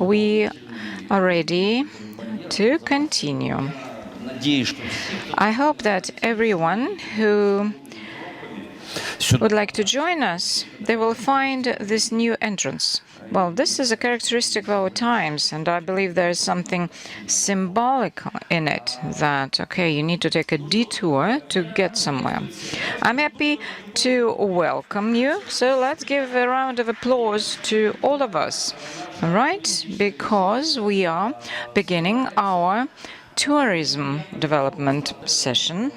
we are ready to continue. I hope that everyone who would like to join us, they will find this new entrance. Well, this is a characteristic of our times, and I believe there is something symbolic in it that, okay, you need to take a detour to get somewhere. I'm happy to welcome you, so let's give a round of applause to all of us, all right? Because we are beginning our tourism development session.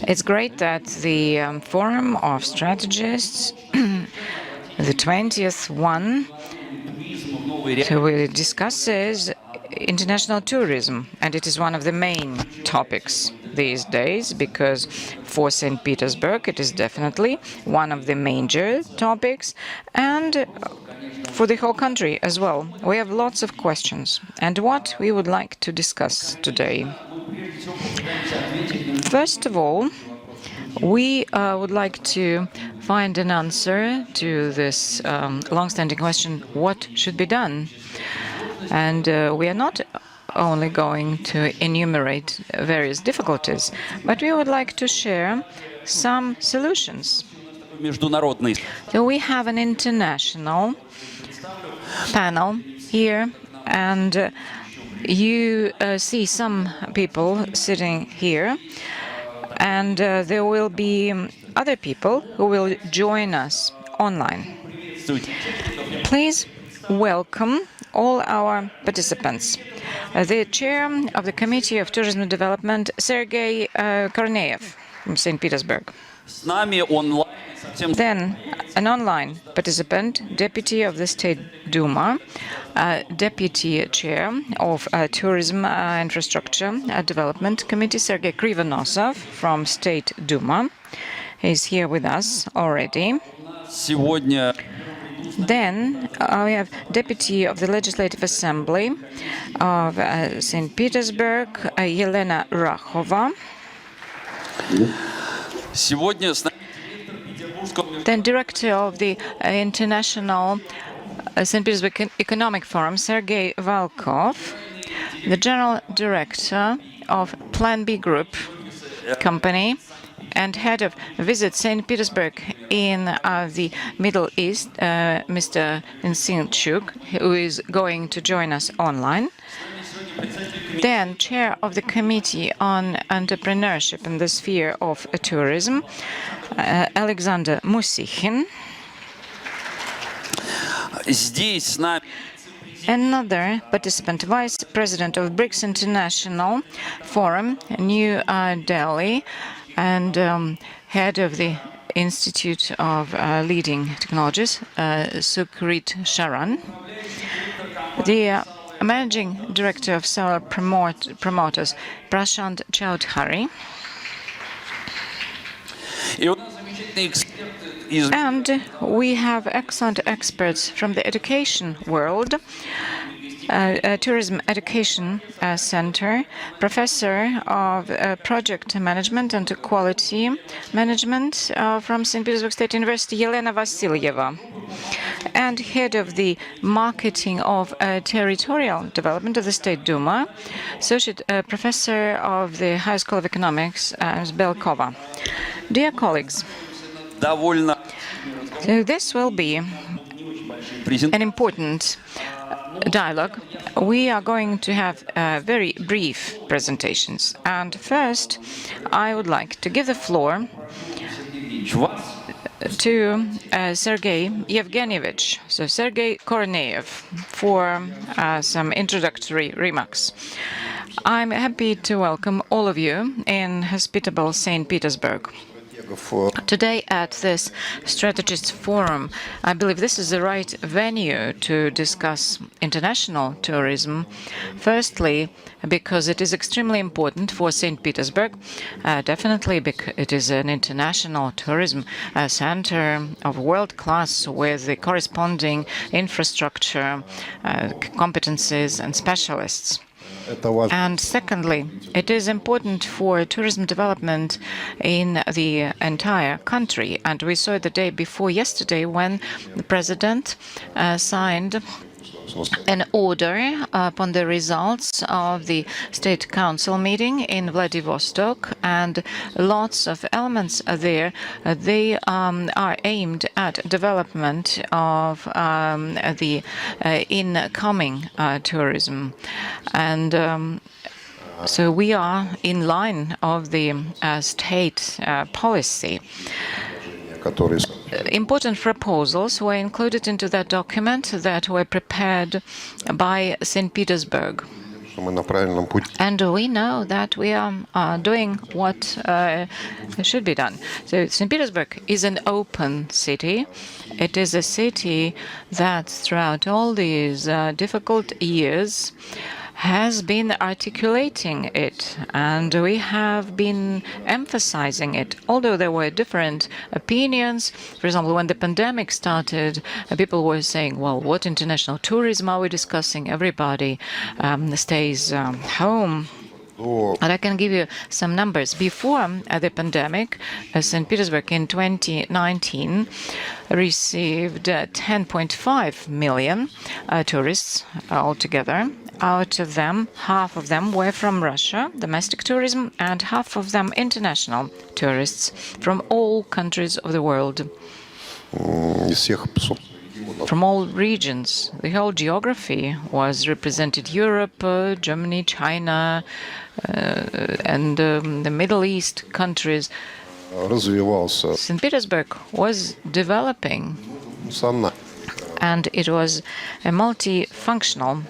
It's great that the Forum of Strategists, the 20th one, discusses international tourism, and it is one of the main topics these days, because for St. Petersburg it is definitely one of the major topics, and for the whole country as well. We have lots of questions, and what we would like to discuss today. First of all, we would like to find an answer to this long-standing question, what should be done? And we are not only going to enumerate various difficulties, but we would like to share some solutions. So we have an international panel here, and you see some people sitting here, and there will be other people who will join us online. Please welcome all our participants. The chair of the Committee of Tourism Development, Sergei Korneyev from St. Petersburg. Then an online participant, deputy of the State Duma, deputy chair of Tourism Infrastructure Development Committee, Sergei Krivonosov from State Duma. He's here with us already. Then we have deputy of the Legislative Assembly of St. Petersburg, Yelena Rakhova. Then director of the International St. Petersburg Economic Forum, Sergei Valkov. The general director of Plan B Group company and head of Visit St. Petersburg in the Middle East, Mr. Insinchuk, who is going to join us online. Then chair of the Committee on Entrepreneurship in the Sphere of Tourism, Alexander Musikhin. Another participant, Vice President of BRICS International Forum, New Delhi, and head of the Institute of Leading Technologies, Sukrit Sharan. The Managing Director of Solar Promoters, Prashant Chaudhary. And we have excellent experts from the education world. Tourism Education Center, Professor of Project Management and Quality Management from St. Petersburg State University, Yelena Vasilyeva, and Head of the Marketing of Territorial Development of the State Duma, Associate Professor of the High School of Economics, Ms. Belkova. Dear colleagues, so this will be an important dialogue. We are going to have very brief presentations. And first, I would like to give the floor to Sergei Yevgenyevich, so Sergei Korneyev, for some introductory remarks. I'm happy to welcome all of you in hospitable St. Petersburg. Today at this Strategists Forum, I believe this is the right venue to discuss international tourism. Firstly, because it is extremely important for St. Petersburg, definitely because it is an international tourism center of world class with the corresponding infrastructure, competencies and specialists. And secondly, it is important for tourism development in the entire country. And we saw it the day before yesterday when the president signed an order upon the results of the State Council meeting in Vladivostok, and lots of elements are there. They are aimed at development of the incoming tourism. And so we are in line of the state policy. Important proposals were included into that document that were prepared by St. Petersburg. And we know that we are doing what should be done. So St. Petersburg is an open city. It is a city that throughout all these difficult years has been articulating it, and we have been emphasizing it. Although there were different opinions, for example, when the pandemic started, people were saying, well, what international tourism are we discussing? Everybody stays home. And I can give you some numbers. Before the pandemic, St. Petersburg in 2019 received 10.5 million tourists altogether. Out of them, half of them were from Russia, domestic tourism, and half of them international tourists from all countries of the world. From all regions. The whole geography was represented: Europe, Germany, China, and the Middle East countries. St. Petersburg was developing, and it was a multifunctional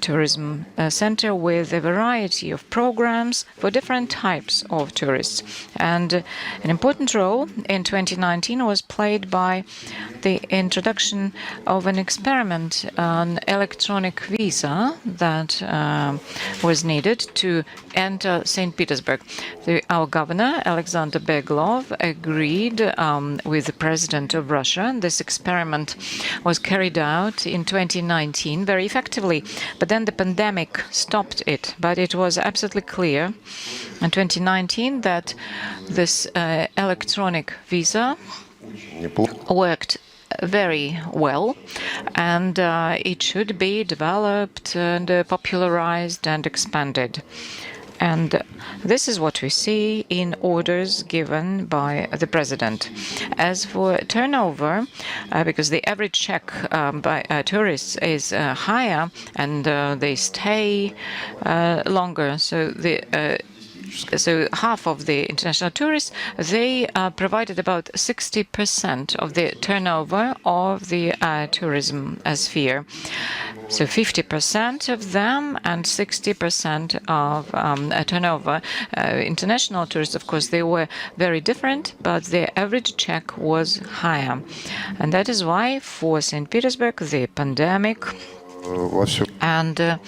tourism center with a variety of programs for different types of tourists. And an important role in 2019 was played by the introduction of an experiment on electronic visa that was needed to enter St. Petersburg. Our governor, Alexander Beglov, agreed with the president of Russia. This experiment was carried out in 2019 very effectively, but then the pandemic stopped it. But it was absolutely clear in 2019 that this electronic visa worked very well, and it should be developed and popularized and expanded. And this is what we see in orders given by the president. As for turnover, because the average check by tourists is higher and they stay longer, so half of the international tourists, they provided about 60% of the turnover of the tourism sphere. So 50% of them and 60% of turnover. International tourists, of course, they were very different, but the average check was higher. And that is why for St. Petersburg, the pandemic and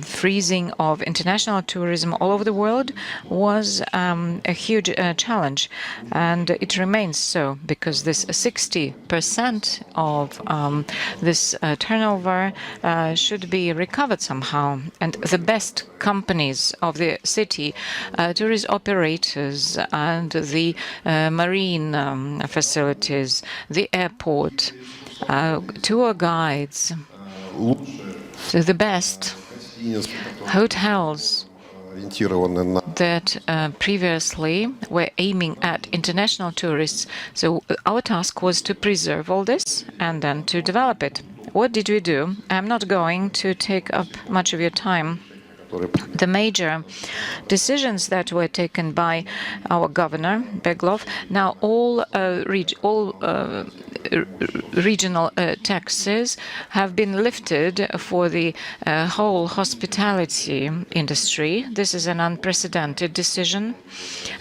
freezing of international tourism all over the world was a huge challenge, and it remains so, because this 60% of this turnover should be recovered somehow. And the best companies of the city, tourist operators and the marine facilities, the airport, tour guides, so the best hotels that previously were aiming at international tourists. So our task was to preserve all this and then to develop it. What did we do? I'm not going to take up much of your time. The major decisions that were taken by our governor, Beglov, now all regional taxes have been lifted for the whole hospitality industry. This is an unprecedented decision,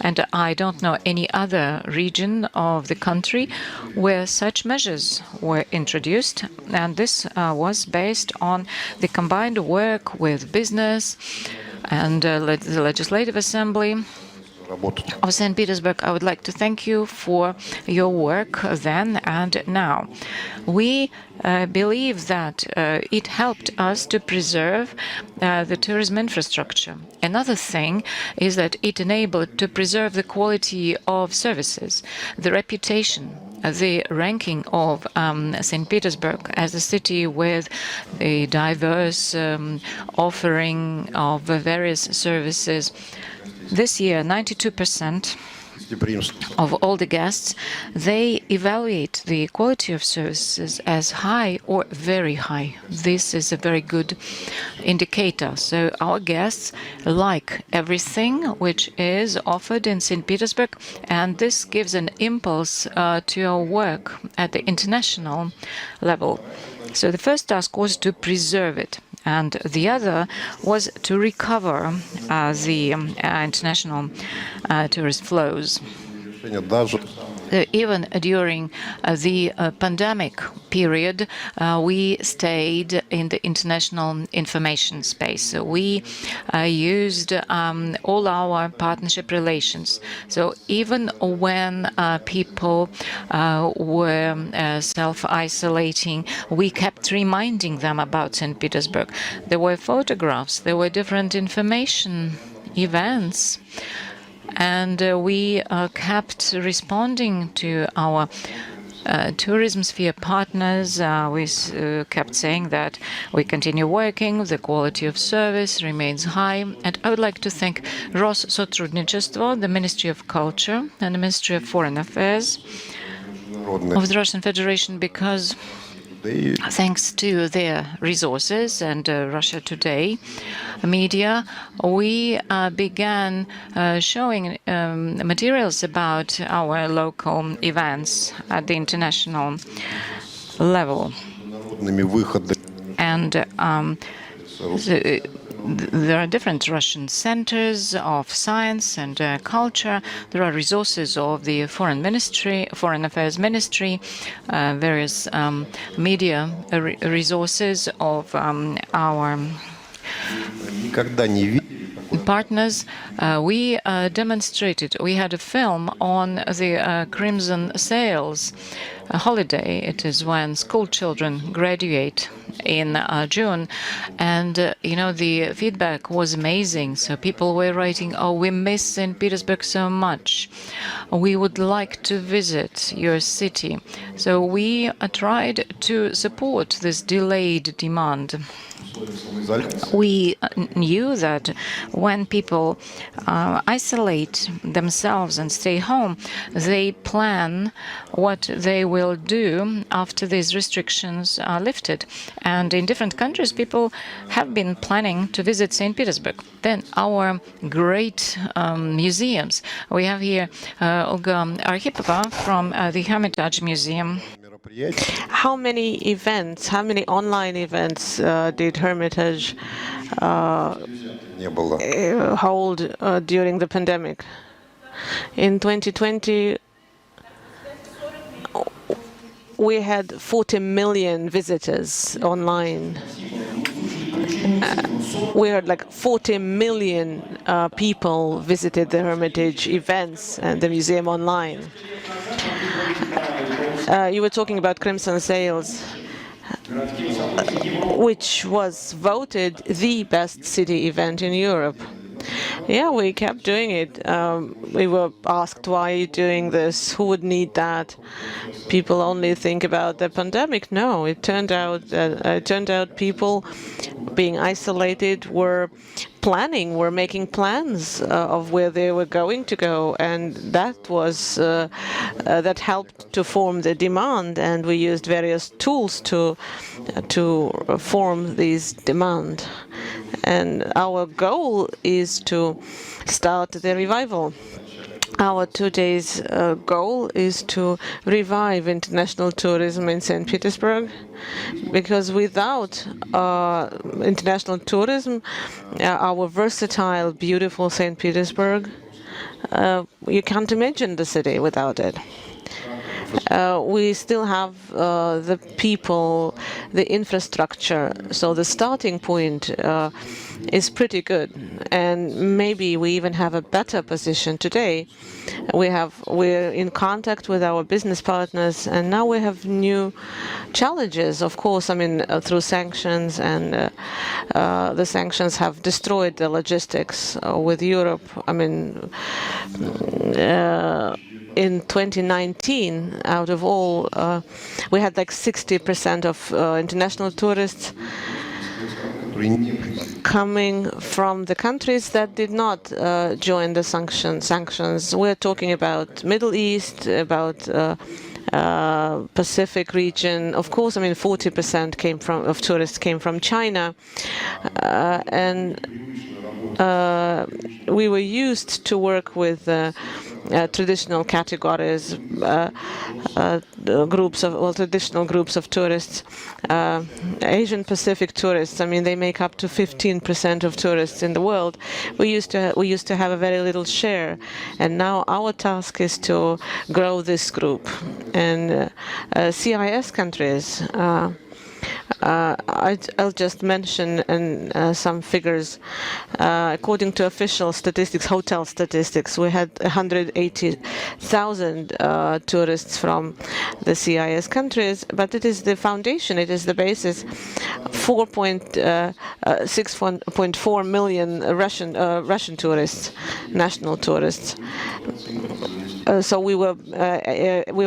and I don't know any other region of the country where such measures were introduced. And this was based on the combined work with business and the Legislative Assembly of St. Petersburg. I would like to thank you for your work then and now. We believe that it helped us to preserve the tourism infrastructure. Another thing is that it enabled to preserve the quality of services, the reputation the ranking of St. Petersburg as a city with a diverse offering of various services. This year, 92% of all the guests, they evaluate the quality of services as high or very high. This is a very good indicator. So our guests like everything which is offered in St. Petersburg, and this gives an impulse to our work at the international level. So the first task was to preserve it, and the other was to recover the international tourist flows. Even during the pandemic period, we stayed in the international information space. We used all our partnership relations. So even when people were self-isolating, we kept reminding them about St. Petersburg. There were photographs, there were different information events, and we kept responding to our tourism sphere partners. We kept saying that we continue working, the quality of service remains high. And I would like to thank Rossottrudnichestvo, the Ministry of Culture, and the Ministry of Foreign Affairs of the Russian Federation, because thanks to their resources and Russia Today media, we began showing materials about our local events at the international level. And there are different Russian centers of science and culture. There are resources of the Foreign Affairs Ministry, various media resources of our partners. We demonstrated, we had a film on the Crimson Sails holiday. It is when school children graduate in June, and the feedback was amazing. So people were writing, "Oh, we miss St. Petersburg so much. We would like to visit your city." So we tried to support this delayed demand. We knew that when people isolate themselves and stay home, they plan what they will do after these restrictions are lifted. And in different countries, people have been planning to visit St. Petersburg. Then our great museums. We have here Olga Arkhipova from the Hermitage Museum. How many online events did Hermitage hold during the pandemic? In 2020, we had 40 million visitors online. We had like 40 million people visited the Hermitage events and the museum online. You were talking about Crimson Sails, which was voted the best city event in Europe. Yeah, we kept doing it. We were asked, why are you doing this? Who would need that? People only think about the pandemic. No, it turned out people being isolated were making plans of where they were going to go, and that helped to form the demand. And we used various tools to form this demand. And our goal is to start the revival. Our 2 days goal is to revive international tourism in St. Petersburg, because without international tourism, our versatile, beautiful St. Petersburg, you can't imagine the city without it. We still have the people, the infrastructure, so the starting point is pretty good, and maybe we even have a better position today. We're in contact with our business partners, and now we have new challenges. Of course, through sanctions, and the sanctions have destroyed the logistics with Europe. in 2019, out of all, we had like 60% of international tourists coming from the countries that did not join the sanctions. We're talking about Middle East, about Pacific region. Of course, I mean 40% of tourists came from China, and we were used to work with traditional categories, traditional groups of tourists. Asian Pacific tourists, I mean, they make up to 15% of tourists in the world. We used to have a very little share, and now our task is to grow this group. And CIS countries, I'll just mention some figures. According to official statistics, hotel statistics, we had 180,000 tourists from the CIS countries, but it is the foundation, it is the basis. 6.4 million Russian tourists, national tourists. So we were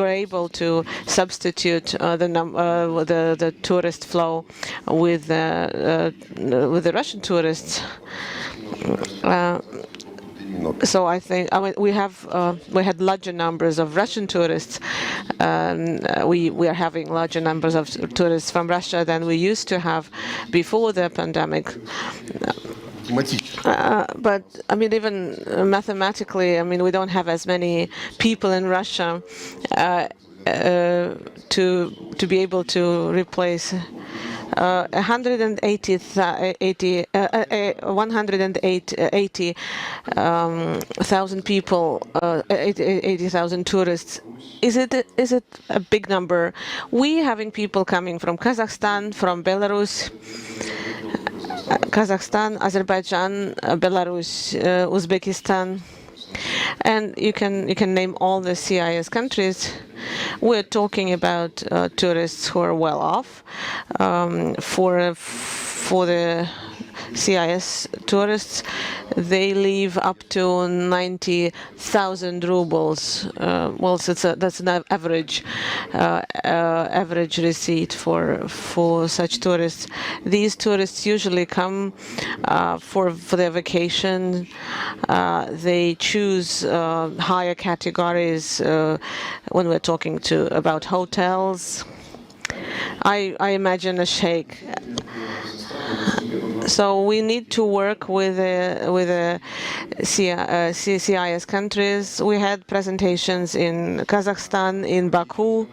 able to substitute the tourist flow with the Russian tourists. So I mean, we had larger numbers of Russian tourists. We are having larger numbers of tourists from Russia than we used to have before the pandemic. But I mean, even mathematically, I mean, we don't have as many people in Russia to be able to replace 180,000 people, 80,000 tourists. Is it a big number? We having people coming from Kazakhstan, from Belarus. Kazakhstan, Azerbaijan, Belarus, Uzbekistan, and you can name all the CIS countries. We're talking about tourists who are well off. For the CIS tourists, they live up to 90,000 rubles. Well, so that's an average receipt for such tourists. These tourists usually come for their vacation. They choose higher categories when we're talking about hotels. I imagine a sheikh. So we need to work with the CIS countries. We had presentations in Kazakhstan, in Baku,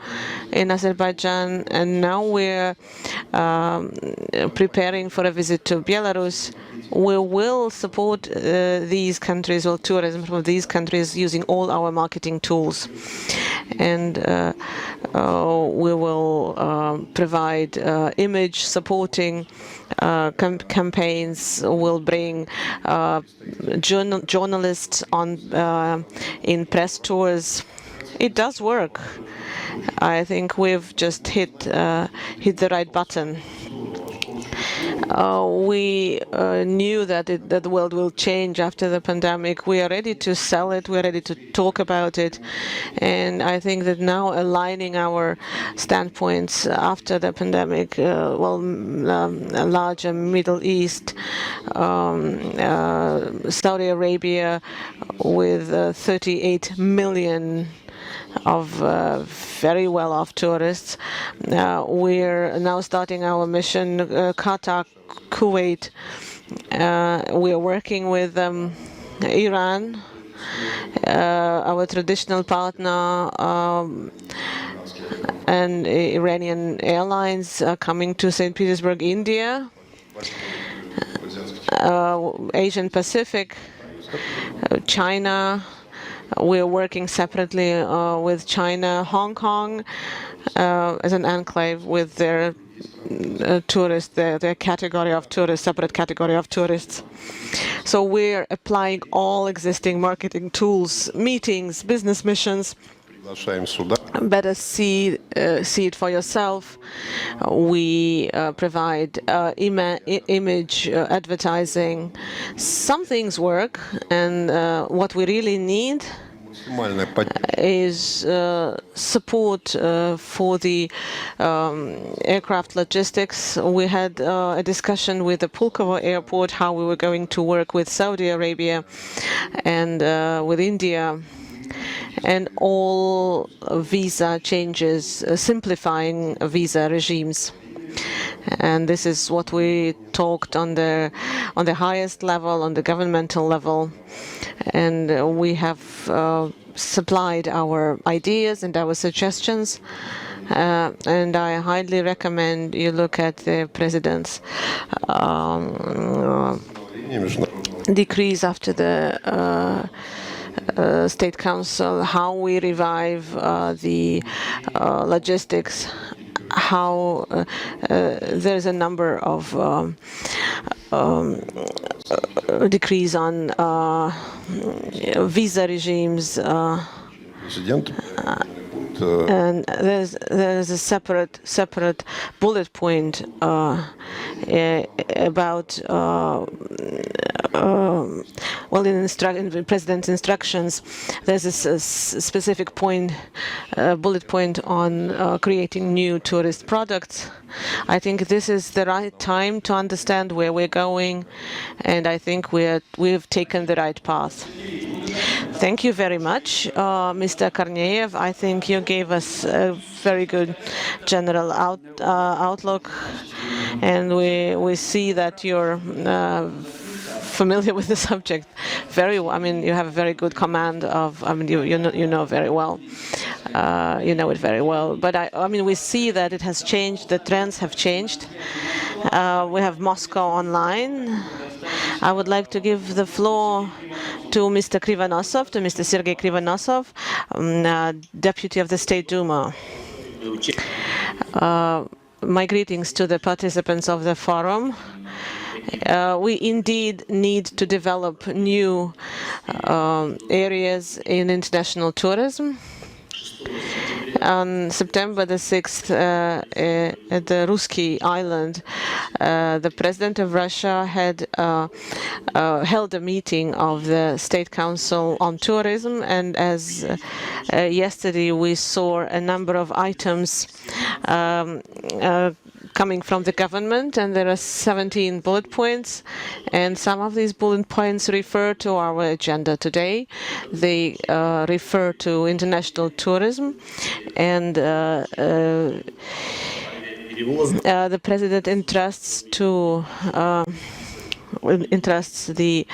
in Azerbaijan, and now we're preparing for a visit to Belarus. We will support these countries, or tourism from these countries, using all our marketing tools. And we will provide image supporting campaigns. We'll bring journalists on in press tours. It does work. I think we've just hit the right button. We knew that the world will change after the pandemic. We are ready to sell it. We are ready to talk about it. And I think that now aligning our standpoints after the pandemic, a larger Middle East, Saudi Arabia with 38 million of very well-off tourists. We're now starting our mission, Qatar, Kuwait. We are working with Iran, our traditional partner, and Iranian Airlines are coming to St. Petersburg, India. Asian Pacific, China. We're working separately with China, Hong Kong as an enclave with their tourists, their category of tourists, separate category of tourists. So we're applying all existing marketing tools, meetings, business missions. better see it for yourself. We provide image advertising. Some things work, and what we really need is support for the aircraft logistics. We had a discussion with the Pulkovo airport how we were going to work with Saudi Arabia and with India, and all visa changes, simplifying visa regimes. And this is what we talked on the highest level, on the governmental level. And we have supplied our ideas and our suggestions. And I highly recommend you look at the president's decrees after the State Council, how we revive the logistics, how there's a number of decrees on visa regimes, and there's a separate bullet point about well, in the president's instructions, there's a specific point, bullet point on creating new tourist products. I think this is the right time to understand where we're going, and I think we've taken the right path. Thank you very much, Mr. Korneyev. I think you gave us a very good general outlook, and we see that you're familiar with the subject very well. I mean, you have a very good command of. I mean, you know very well. You know it very well. But I mean, we see that it has changed. The trends have changed. We have Moscow online. I would like to give the floor to Mr. Krivonosov, to Mr. Sergei Krivonosov, Deputy of the State Duma. My greetings to the participants of the forum. We indeed need to develop new areas in international tourism. On September the 6th, at the Ruski Island, the President of Russia had held a meeting of the State Council on Tourism, and as yesterday we saw a number of items coming from the government, and there are 17 bullet points, and some of these bullet points refer to our agenda today. They refer to international tourism, and the President entrusts the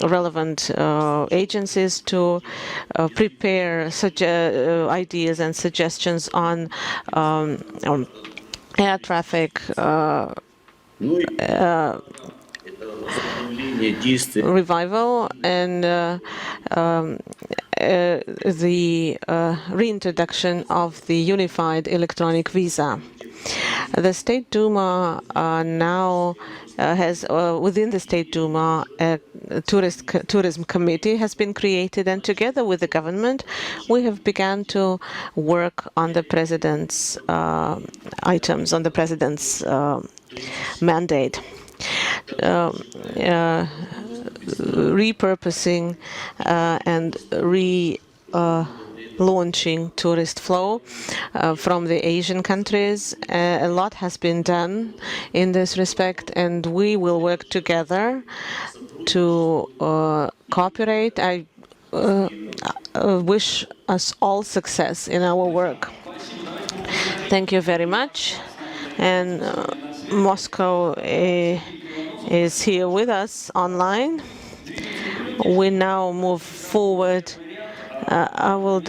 relevant agencies to prepare such ideas and suggestions on air traffic revival and the reintroduction of the unified electronic visa. The State Duma now has, within the State Duma, a tourism committee has been created, and together with the government, we have begun to work on the president's items, on the president's mandate. Repurposing and launching tourist flow from the Asian countries. A lot has been done in this respect, and we will work together to cooperate. I wish us all success in our work. Thank you very much. And Moscow is here with us online. We now move forward. I will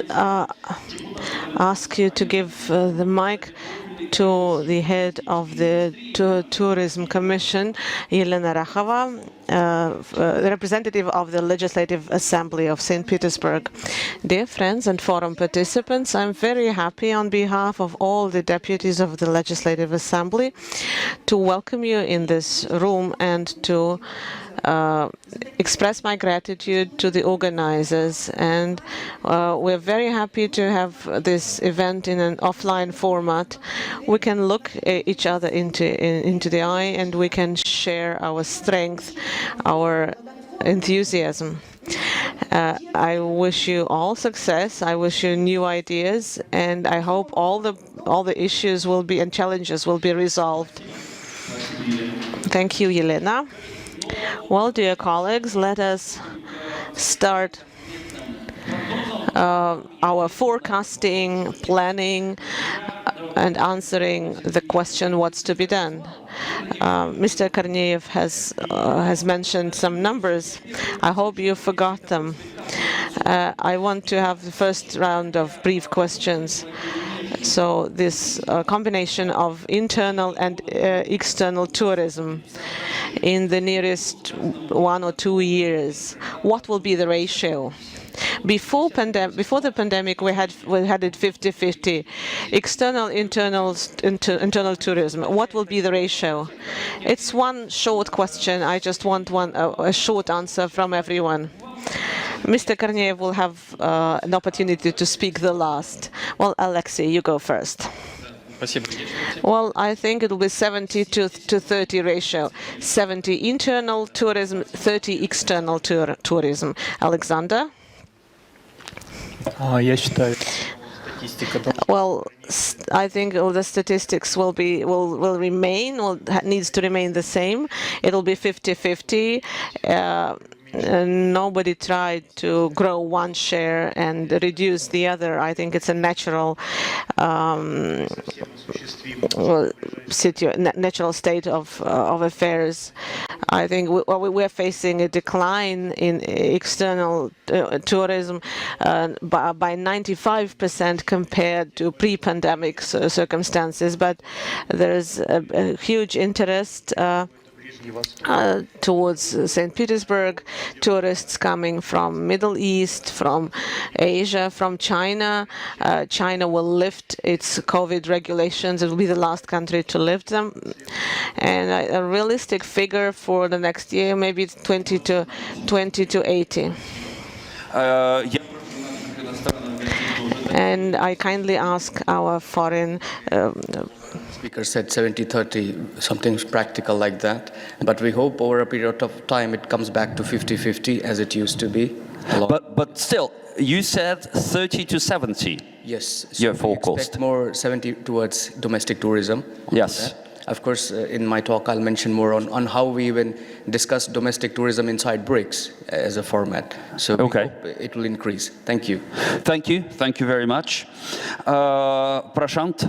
ask you to give the mic to the head of the Tourism Commission, Elena Rakhova, the representative of the Legislative Assembly of St. Petersburg. Dear friends and forum participants, I'm very happy on behalf of all the deputies of the Legislative Assembly to welcome you in this room and to express my gratitude to the organizers, and we're very happy to have this event in an offline format. We can look each other into the eye, and we can share our strength, our enthusiasm. I wish you all success. I wish you new ideas, and I hope all the issues will be and challenges will be resolved. Thank you, Yelena. Well, dear colleagues, let us start our forecasting, planning, and answering the question, what's to be done. Mr. Korneyev has mentioned some numbers. I hope you forgot them. I want to have the first round of brief questions. So this combination of internal and external tourism in the nearest 1 or 2 years, what will be the ratio? Before the pandemic, we had it 50-50. External, internal tourism. What will be the ratio? It's one short question. I just want a short answer from everyone. Mr. Korneyev will have an opportunity to speak the last. Well, Alexei, you go first. Well, I think it will be 70 to 30 ratio. 70 internal tourism, 30 external tourism. Alexander? Well, I think all the statistics will needs to remain the same. It'll be 50-50. Nobody tried to grow one share and reduce the other. I think it's a natural natural state of affairs. I think we're facing a decline in external tourism by 95% compared to pre-pandemic circumstances, but there's a huge interest towards St. Petersburg, tourists coming from Middle East, from Asia, from China. China will lift its COVID regulations. It will be the last country to lift them. And a realistic figure for the next year, maybe 20 to 80. And I kindly ask our foreign Speaker said 70-30, something practical like that. But we hope over a period of time it comes back to 50-50 as it used to be. But still, you said 30 to 70. Yes. So your forecast. Expect more 70 towards domestic tourism. Yes. Of course, in my talk, I'll mention more on how we even discuss domestic tourism inside BRICS as a format. So we hope it will increase. Thank you. Thank you. Thank you very much. Prashant?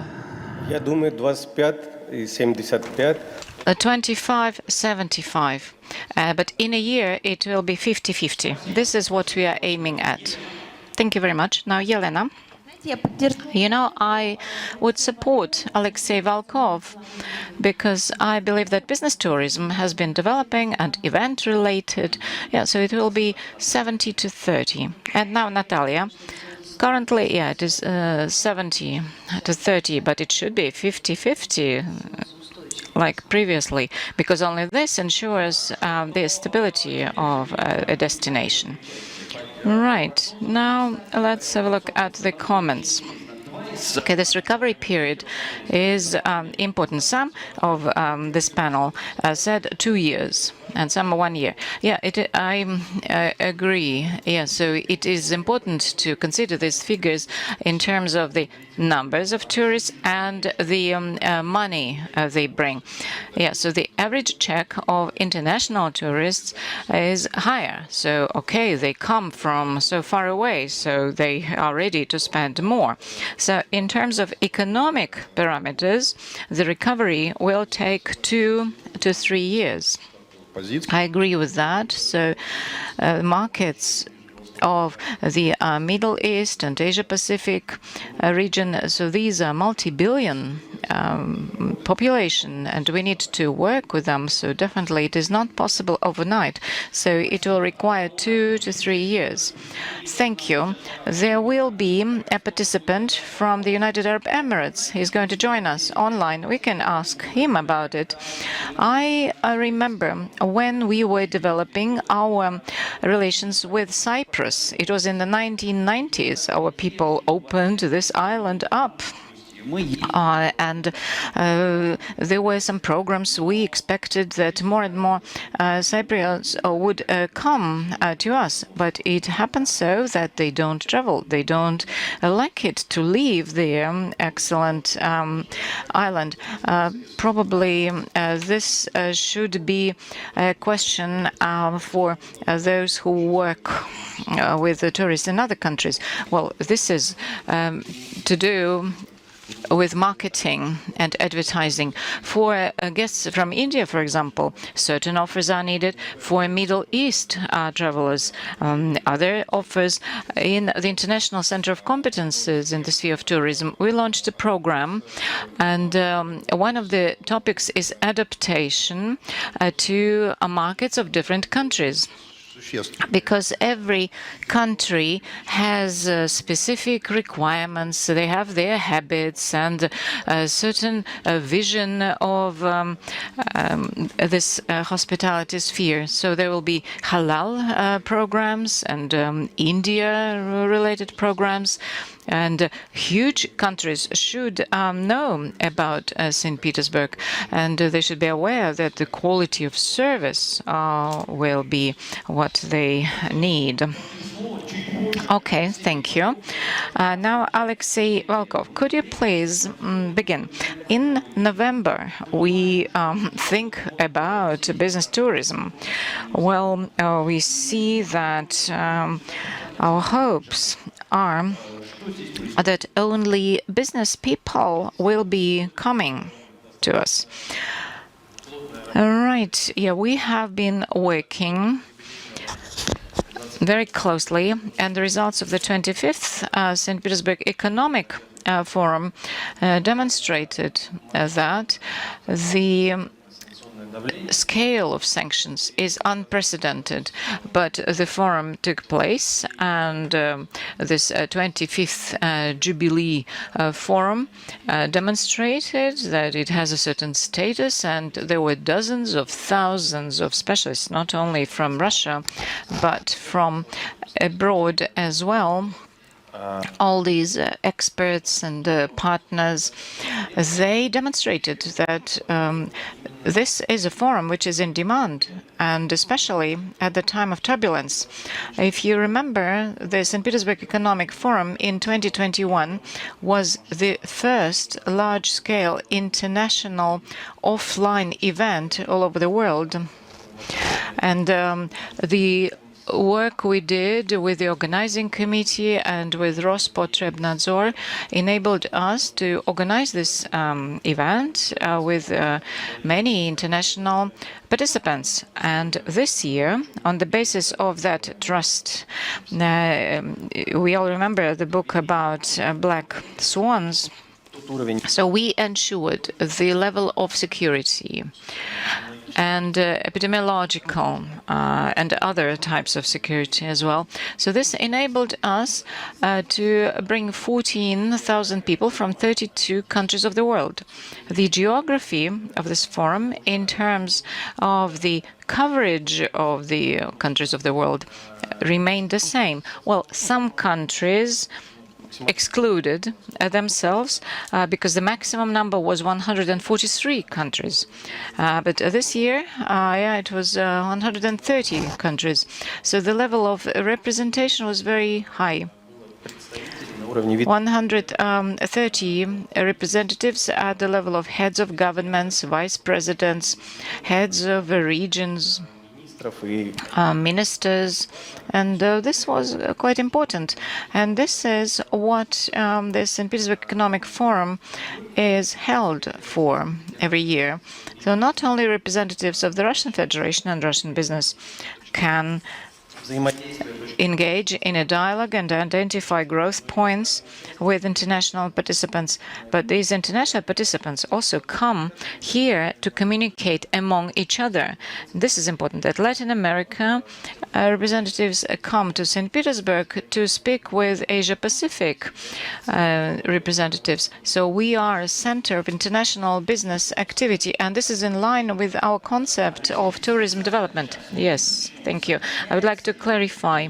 Я думаю, 25 и 75. 25-75. But in a year, it will be 50-50. This is what we are aiming at. Thank you very much. Now, Yelena. You know, I would support Alexei Volkov because I believe that business tourism has been developing and event-related. Yeah, so it will be 70 to 30. And now, Natalia. Currently, yeah, it is 70 to 30, but it should be 50-50 like previously, because only this ensures the stability of a destination. Right, now let's have a look at the comments. Okay, this recovery period is important. Some of this panel said 2 years, and some 1 year. Yeah, I agree. Yeah, so it is important to consider these figures in terms of the numbers of tourists and the money they bring. Yeah, so the average check of international tourists is higher. So, okay, they come from so far away, so they are ready to spend more. So in terms of economic parameters, the recovery will take 2 to 3 years. I agree with that. So markets of the Middle East and Asia-Pacific region, so these are multi-billion population, and we need to work with them. So definitely it is not possible overnight. So it will require 2 to 3 years. Thank you. There will be a participant from the United Arab Emirates. He's going to join us online. We can ask him about it. I remember when we were developing our relations with Cyprus. It was in the 1990s. Our people opened this island up. And there were some programs. We expected that more and more Cypriots would come to us, but it happens so that they don't travel. They don't like it to leave their excellent island. Probably this should be a question for those who work with the tourists in other countries. Well, this is to do with marketing and advertising. For guests from India, for example, certain offers are needed. For Middle East travelers, other offers. In the International Center of Competences in the sphere of tourism, we launched a program, and one of the topics is adaptation to markets of different countries. Because every country has specific requirements, they have their habits and a certain vision of this hospitality sphere. So there will be halal programs and India-related programs. And huge countries should know about St. Petersburg, and they should be aware that the quality of service will be what they need. Okay, thank you. Now, Alexei Volkov, could you please begin? In November, we think about business tourism. Well, we see that our hopes are that only business people will be coming to us. Right. Yeah, we have been working very closely, and the results of the 25th St. Petersburg Economic Forum demonstrated that the scale of sanctions is unprecedented, but the forum took place, and this 25th Jubilee Forum demonstrated that it has a certain status, and there were dozens of thousands of specialists, not only from Russia, but from abroad as well. All these experts and partners, they demonstrated that this is a forum which is in demand, and especially at the time of turbulence. If you remember, the St. Petersburg Economic Forum in 2021 was the first large-scale international offline event all over the world. And the work we did with the organizing committee and with Rospotrebnadzor enabled us to organize this event with many international participants. And this year, on the basis of that trust, we all remember the book about black swans. So we ensured the level of security and epidemiological and other types of security as well. So this enabled us to bring 14,000 people from 32 countries of the world. The geography of this forum in terms of the coverage of the countries of the world remained the same. Well, some countries excluded themselves because the maximum number was 143 countries. But this year, it was 130 countries. So the level of representation was very high. 130 representatives at the level of heads of governments, vice presidents, heads of regions, ministers, and this was quite important. And this is what the St. Petersburg Economic Forum is held for every year. So not only representatives of the Russian Federation and Russian business can engage in a dialogue and identify growth points with international participants. But these international participants also come here to communicate among each other. This is important, that Latin America representatives come to St. Petersburg to speak with Asia-Pacific representatives. So we are a center of international business activity, and this is in line with our concept of tourism development. Yes, thank you. I would like to clarify.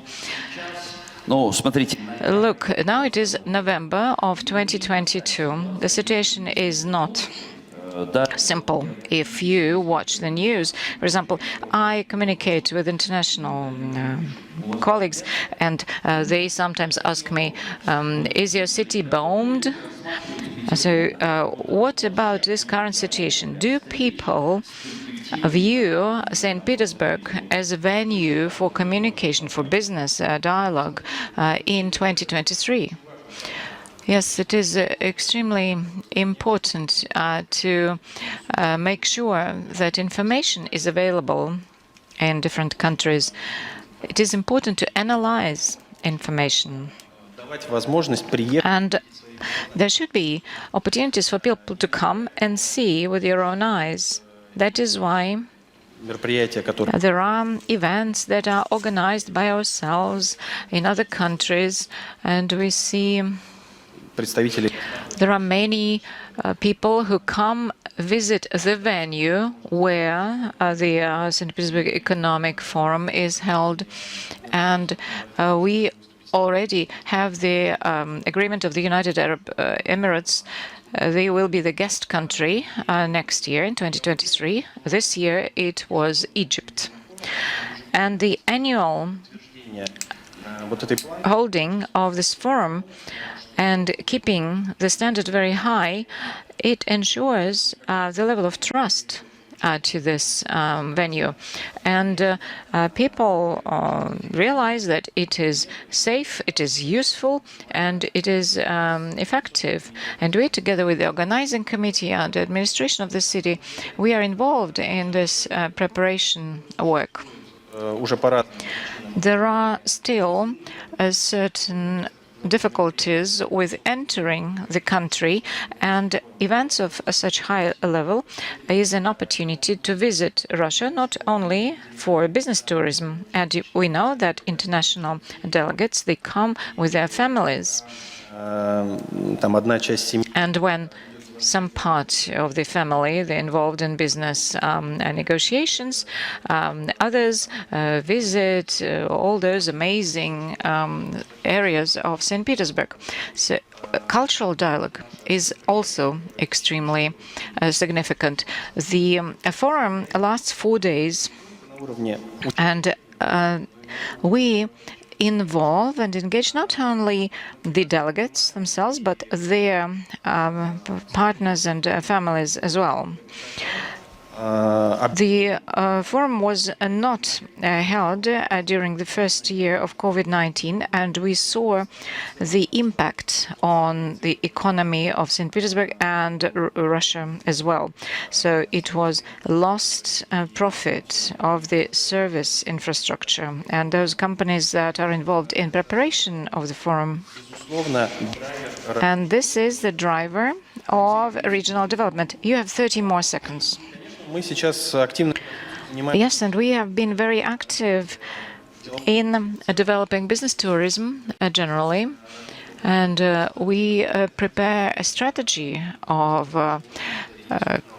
Look, now it is November of 2022. The situation is not simple. If you watch the news, for example, I communicate with international colleagues, and they sometimes ask me, is your city bombed? So what about this current situation? Do people view St. Petersburg as a venue for communication, for business dialogue in 2023? Yes, it is extremely important to make sure that information is available in different countries. It is important to analyze information. And there should be opportunities for people to come and see with their own eyes. That is why there are events that are organized by ourselves in other countries, and we see there are many people who come visit the venue where the St. Petersburg Economic Forum is held, and we already have the agreement of the United Arab Emirates. They will be the guest country next year in 2023. This year it was Egypt. And the annual holding of this forum and keeping the standard very high, it ensures the level of trust to this venue. And people realize that it is safe, it is useful, and it is effective. And we, together with the organizing committee and the administration of the city, we are involved in this preparation work. There are still certain difficulties with entering the country, and events of such high level is an opportunity to visit Russia, not only for business tourism. And we know that international delegates, they come with their families. And when some part of the family, they're involved in business negotiations, others visit all those amazing areas of St. Petersburg. So cultural dialogue is also extremely significant. The forum lasts 4 days, and we involve and engage not only the delegates themselves, but their partners and families as well. The forum was not held during the first year of COVID-19, and we saw the impact on the economy of St. Petersburg and Russia as well. So it was lost profit of the service infrastructure, and those companies that are involved in preparation of the forum. And this is the driver of regional development. You have 30 more seconds. Yes, and we have been very active in developing business tourism generally, and we prepare a strategy of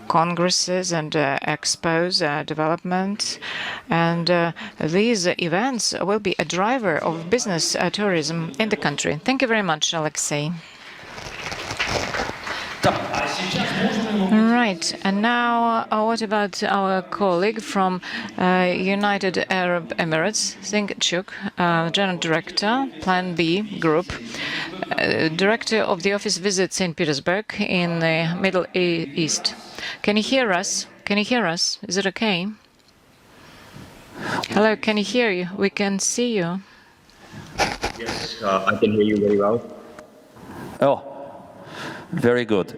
congresses and expos development, and these events will be a driver of business tourism in the country. Thank you very much, Alexei. Right, and now what about our colleague from United Arab Emirates, Zinkchuk, General Director, Plan B Group, Director of the Office Visit St. Petersburg in the Middle East. Can you hear us? Can you hear us? Is it okay? Hello, can you hear you? We can see you. Yes, I can hear you very well. Oh. Very good.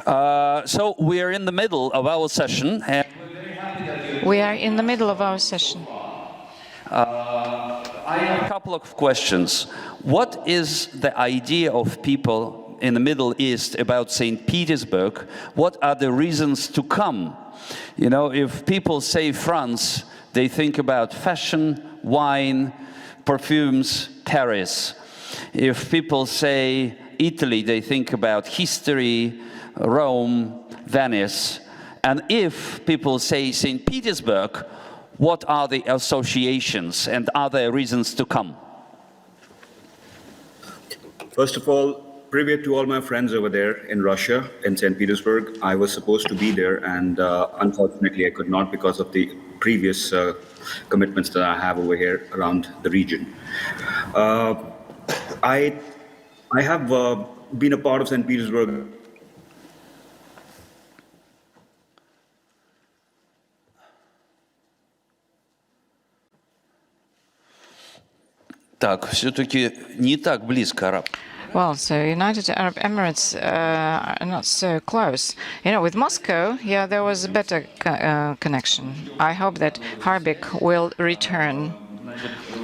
So we are in the middle of our session. We are in the middle of our session. I have a couple of questions. What is the idea of people in the Middle East about St. Petersburg? What are the reasons to come? You know, if people say France, they think about fashion, wine, perfumes, Paris. If people say Italy, they think about history, Rome, Venice. And if people say St. Petersburg, what are the associations and are there reasons to come? First of all, privyet to all my friends over there in Russia, in St. Petersburg. I was supposed to be there, and unfortunately I could not because of the previous commitments that I have over here around the region. I have been a part of St. Petersburg. Так, все-таки не так близко араб. Well, so United Arab Emirates are not so close. You know, with Moscow, yeah, there was a better connection. I hope that Harbik will return.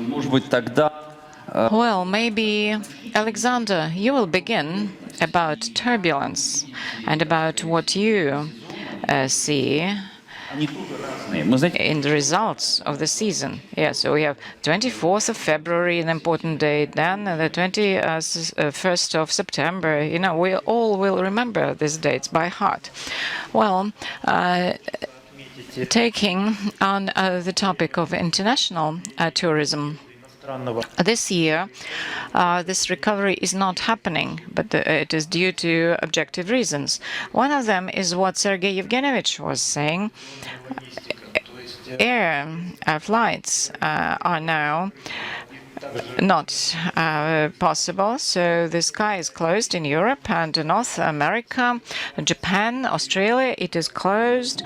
Может быть, тогда Well, maybe, Alexander, you will begin about turbulence and about what you see мы, знаете, in the results of the season. Yeah, so we have 24th of February, an important date, then the 21st of September. You know, we all will remember these dates by heart. Well, taking on the topic of international tourism, this year, this recovery is not happening, but it is due to objective reasons. One of them is what Sergei Yevgenyevich was saying. Air flights are now not possible, so the sky is closed in Europe and North America, Japan, Australia. It is closed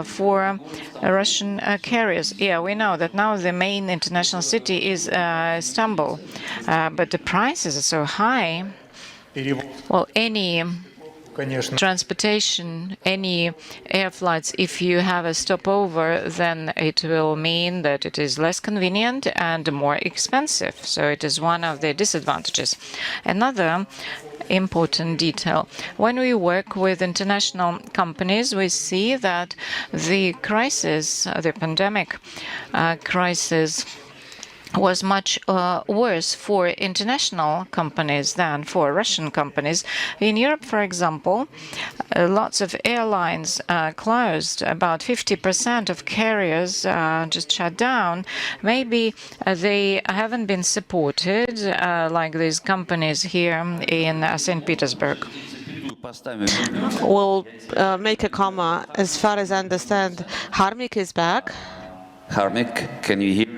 for Russian carriers. Yeah, we know that now the main international city is Istanbul, but the prices are so high. Well, any transportation, any air flights, if you have a stopover, then it will mean that it is less convenient and more expensive. So it is one of the disadvantages. Another important detail. When we work with international companies, we see that the crisis, the pandemic crisis, was much worse for international companies than for Russian companies. In Europe, for example, lots of airlines closed. About 50% of carriers just shut down. Maybe they haven't been supported like these companies here in St. Petersburg. We'll make a comma. As far as I understand, Harmik is back. Harmik, can you hear?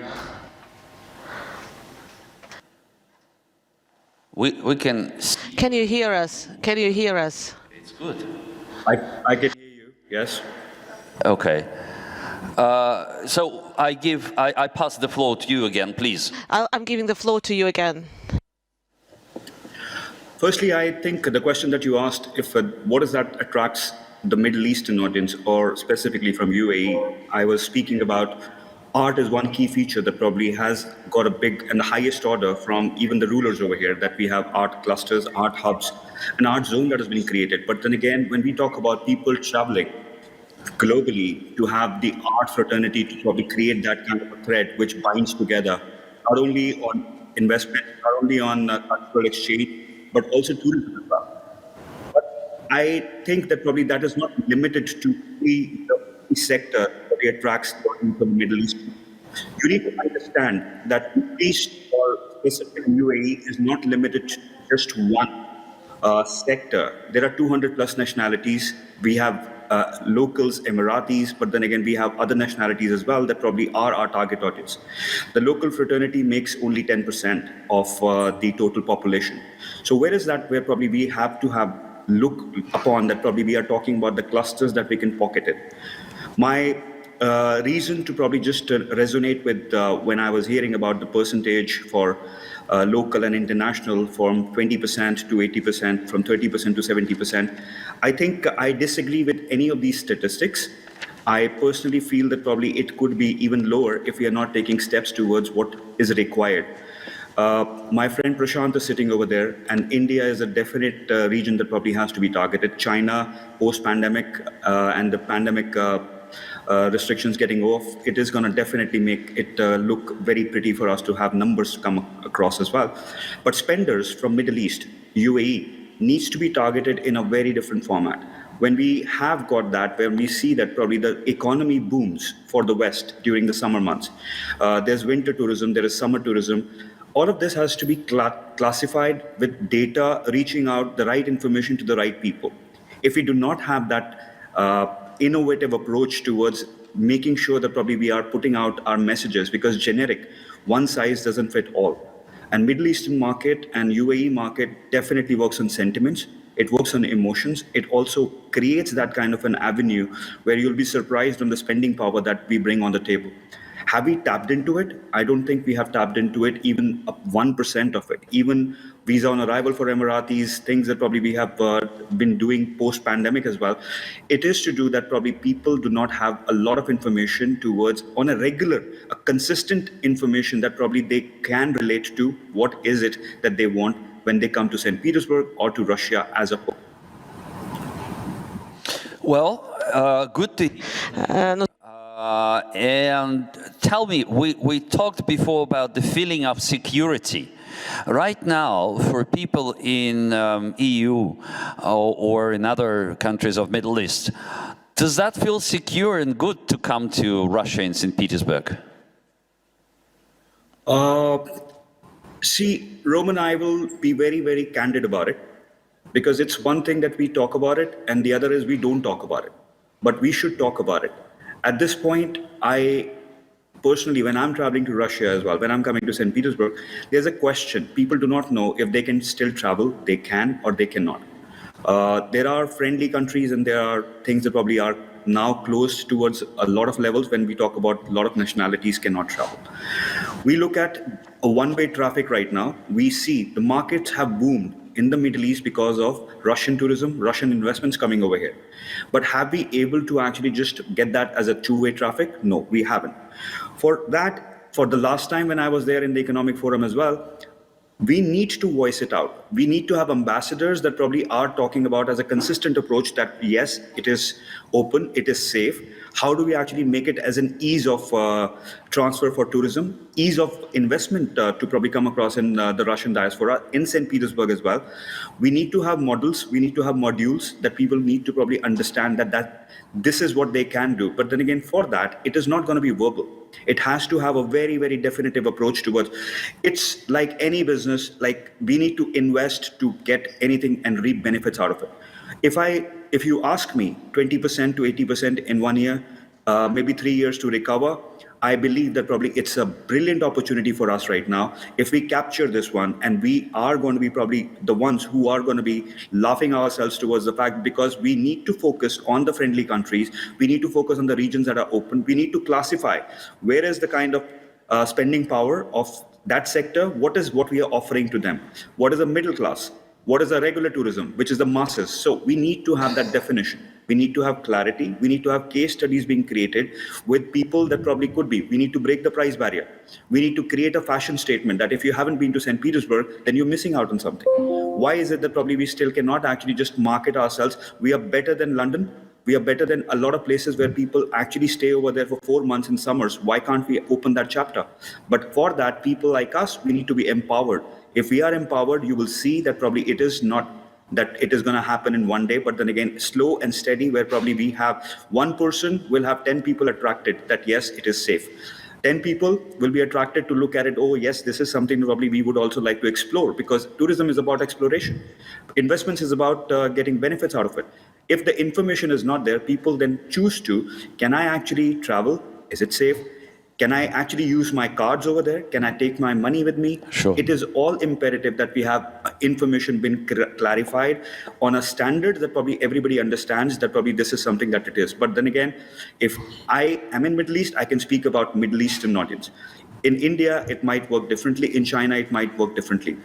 We can. Can you hear us? Can you hear us? It's good. I can hear you, yes. Okay. So I pass the floor to you again, please. I'm giving the floor to you again. Firstly, I think the question that you asked, if what is that attracts the Middle Eastern audience, or specifically from UAE, I was speaking about art is one key feature that probably has got a big and the highest order from even the rulers over here, that we have art clusters, art hubs, an art zone that has been created. But then again, when we talk about people traveling globally to have the art fraternity to probably create that kind of a thread which binds together, not only on investment, not only on cultural exchange, but also tourism as well. But I think that probably that is not limited to the sector that attracts from the Middle East. You need to understand that Middle East, or specifically UAE, is not limited to just one sector. There are 200 plus nationalities. We have locals, Emiratis, but then again, we have other nationalities as well that probably are our target audience. The local fraternity makes only 10% of the total population. So where is that, where probably we have to have look upon that probably we are talking about the clusters that we can pocket it. My reason to probably just resonate with when I was hearing about the percentage for local and international from 20% to 80%, from 30% to 70%, I think I disagree with any of these statistics. I personally feel that probably it could be even lower if we are not taking steps towards what is required. My friend Prashant is sitting over there, and India is a definite region that probably has to be targeted. China, post-pandemic, and the pandemic restrictions getting off, it is going to definitely make it look very pretty for us to have numbers to come across as well. But spenders from Middle East, UAE, needs to be targeted in a very different format. When we have got that, where we see that probably the economy booms for the West during the summer months, there's winter tourism, there is summer tourism. All of this has to be classified with data, reaching out the right information to the right people. If we do not have that innovative approach towards making sure that probably we are putting out our messages, because generic, one size doesn't fit all. And Middle Eastern market and UAE market definitely works on sentiments. It works on emotions. It also creates that kind of an avenue where you'll be surprised on the spending power that we bring on the table. Have we tapped into it? I don't think we have tapped into it, even 1% of it. Even visa on arrival for Emiratis, things that probably we have been doing post-pandemic as well. It is to do that probably people do not have a lot of information towards on a regular, a consistent information that probably they can relate to what is it that they want when they come to St. Petersburg or to Russia as a whole. Well, good to and tell me, we talked before about the feeling of security. Right now, for people in EU or in other countries of Middle East, does that feel secure and good to come to Russia in St. Petersburg? See, Roman, I will be very, very candid about it, because it's one thing that we talk about it and the other is we don't talk about it. But we should talk about it. At this point, I personally, when I'm traveling to Russia as well, when I'm coming to St. Petersburg, there's a question. People do not know if they can still travel, they can or they cannot. There are friendly countries and there are things that probably are now closed towards a lot of levels when we talk about a lot of nationalities cannot travel. We look at a one-way traffic right now. We see the markets have boomed in the Middle East because of Russian tourism, Russian investments coming over here. But have we able to actually just get that as a two-way traffic? No, we haven't. For that, for the last time when I was there in the Economic Forum as well, we need to voice it out. We need to have ambassadors that probably are talking about as a consistent approach that yes, it is open, it is safe. How do we actually make it as an ease of transfer for tourism, ease of investment to probably come across in the Russian diaspora, in St. Petersburg as well. We need to have models, we need to have modules that people need to probably understand that this is what they can do. But then again, for that, it is not going to be verbal. It has to have a very, very definitive approach towards, it's like any business, like we need to invest to get anything and reap benefits out of it. If you ask me 20% to 80% in 1 year, maybe 3 years to recover, I believe that probably it's a brilliant opportunity for us right now. If we capture this one, and we are going to be probably the ones who are going to be laughing ourselves towards the fact, because we need to focus on the friendly countries. We need to focus on the regions that are open. We need to classify where is the kind of spending power of that sector. What is what we are offering to them? What is the middle class? What is the regular tourism, which is the masses? So we need to have that definition. We need to have clarity. We need to have case studies being created with people that probably could be. We need to break the price barrier. We need to create a fashion statement that if you haven't been to St. Petersburg, then you're missing out on something. Why is it that probably we still cannot actually just market ourselves? We are better than London. We are better than a lot of places where people actually stay over there for 4 months in summers. Why can't we open that chapter? But for that, people like us, we need to be empowered. If we are empowered, you will see that probably it is not that it is going to happen in 1 day, but then again, slow and steady, where probably we have one person will have 10 people attracted that yes, it is safe. 10 people will be attracted to look at it. Oh, yes, this is something probably we would also like to explore, because tourism is about exploration. Investments is about getting benefits out of it. If the information is not there, people then choose to, can I actually travel? Is it safe? Can I actually use my cards over there? Can I take my money with me? Sure. It is all imperative that we have information been clarified on a standard that probably everybody understands that probably this is something that it is. But then again, if I am in Middle East, I can speak about Middle Eastern audience. In India, it might work differently. In China, it might work differently.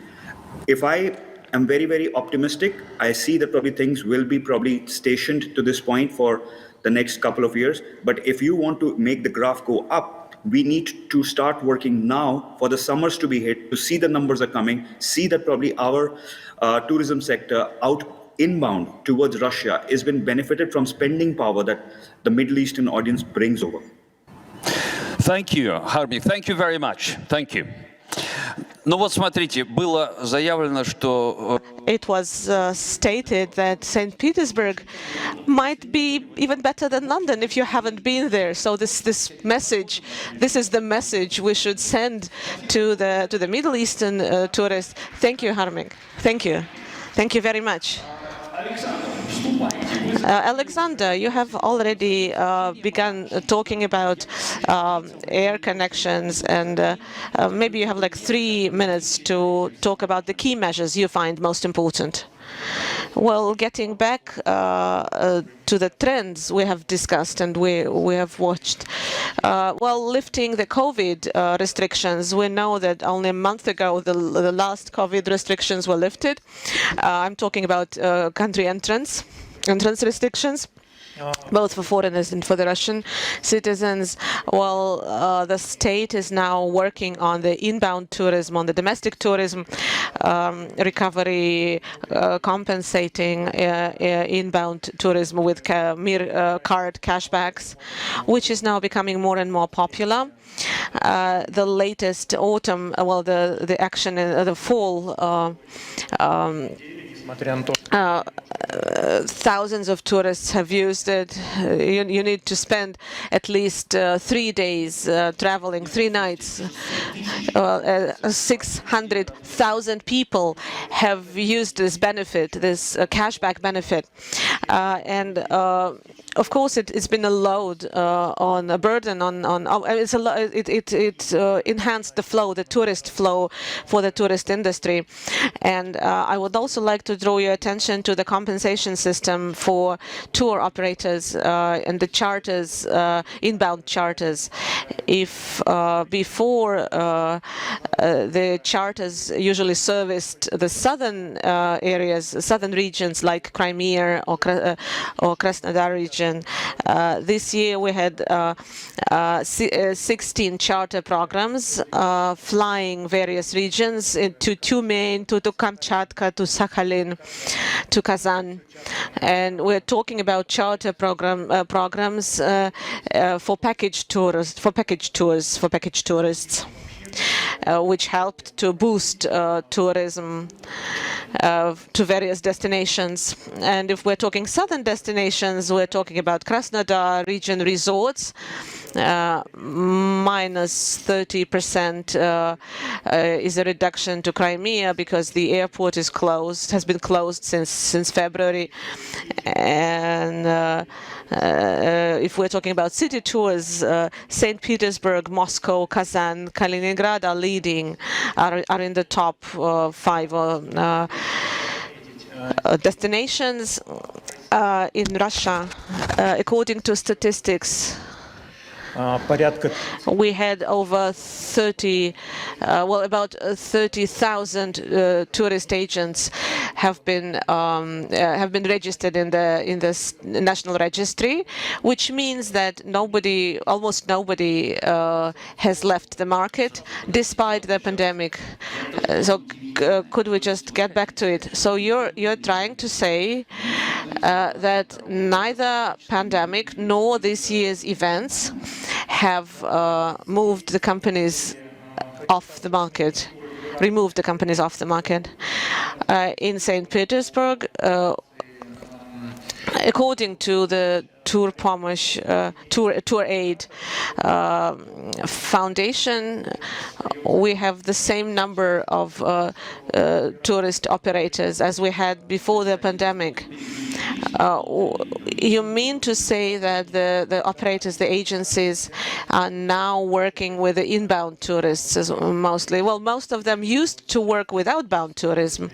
If I am very, very optimistic, I see that probably things will be probably stationed to this point for the next couple of years. But if you want to make the graph go up, we need to start working now for the summers to be hit, to see the numbers are coming, see that probably our tourism sector inbound towards Russia has been benefited from spending power that the Middle Eastern audience brings over. Thank you, Harmy. Thank you very much. Thank you. Ну вот смотрите, было заявлено, что... It was stated that St. Petersburg might be even better than London if you haven't been there. So this is the message we should send to the Middle Eastern tourists. Thank you, Harming. Thank you. Thank you very much. Alexander, you have already begun talking about air connections, and maybe you have like 3 minutes to talk about the key measures you find most important. Well, getting back to the trends we have discussed and we have watched, lifting the COVID restrictions. We know that only a month ago the last COVID restrictions were lifted. I'm talking about country entrance restrictions, both for foreigners and for the Russian citizens. Well, the state is now working on the inbound tourism, on the domestic tourism recovery, compensating inbound tourism with card cashbacks, which is now becoming more and more popular. The latest autumn, the action in the fall, thousands of tourists have used it. You need to spend at least 3 days traveling, 3 nights. 600,000 people have used this benefit, this cashback benefit. And of course, it's been a load on a burden on it enhanced the flow, the tourist flow for the tourist industry. And I would also like to draw your attention to the compensation system for tour operators and the charters, inbound charters. If before the charters usually serviced the southern areas, southern regions like Crimea or Krasnodar region, this year we had 16 charter programs flying various regions to Tyumen, to Kamchatka, to Sakhalin, to Kazan. And we're talking about charter programs for package tourists, which helped to boost tourism to various destinations. And if we're talking southern destinations, we're talking about Krasnodar region resorts, minus 30% is a reduction to Crimea because the airport is closed, has been closed since February. And if we're talking about city tours, St. Petersburg, Moscow, Kazan, Kaliningrad are leading, are in the top 5 destinations in Russia. According to statistics, we had over about 30,000 tourist agents have been registered in the national registry, which means that almost nobody has left the market despite the pandemic. So could we just get back to it? So you're trying to say that neither pandemic nor this year's events have moved the companies off the market, removed the companies off the market. In St. Petersburg, according to the Tour Aid Foundation, we have the same number of tourist operators as we had before the pandemic. You mean to say that the operators, the agencies, are now working with the inbound tourists mostly? Well, most of them used to work with outbound tourism,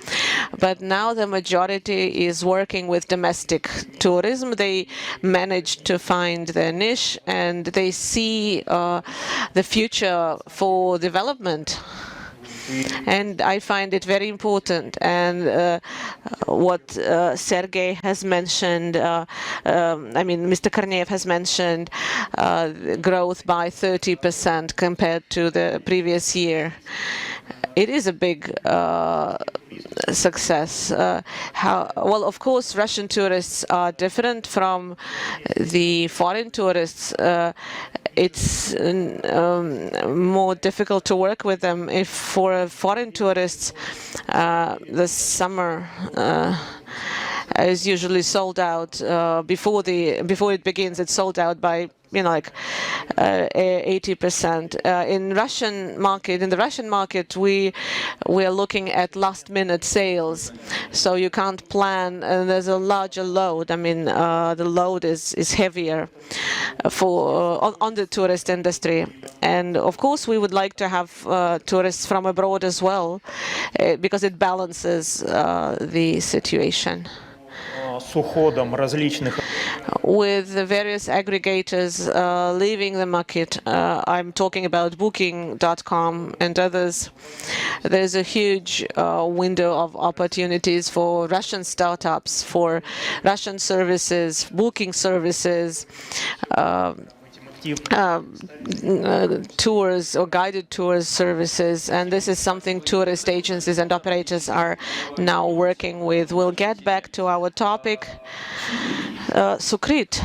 but now the majority is working with domestic tourism. They managed to find their niche and they see the future for development. And I find it very important. And what Sergey has mentioned, Mr. Korneyev has mentioned growth by 30% compared to the previous year. It is a big success. Well, of course, Russian tourists are different from the foreign tourists. It's more difficult to work with them. If for foreign tourists, the summer is usually sold out before it begins. It's sold out by 80%. In the Russian market, we are looking at last-minute sales, so you can't plan. And there's a larger load. The load is heavier on the tourist industry. And of course, we would like to have tourists from abroad as well, because it balances the situation. With the various aggregators leaving the market, I'm talking about Booking.com and others, there's a huge window of opportunities for Russian startups, for Russian services, booking services, tours or guided tours services, and this is something tourist agencies and operators are now working with. We'll get back to our topic. Sukrit.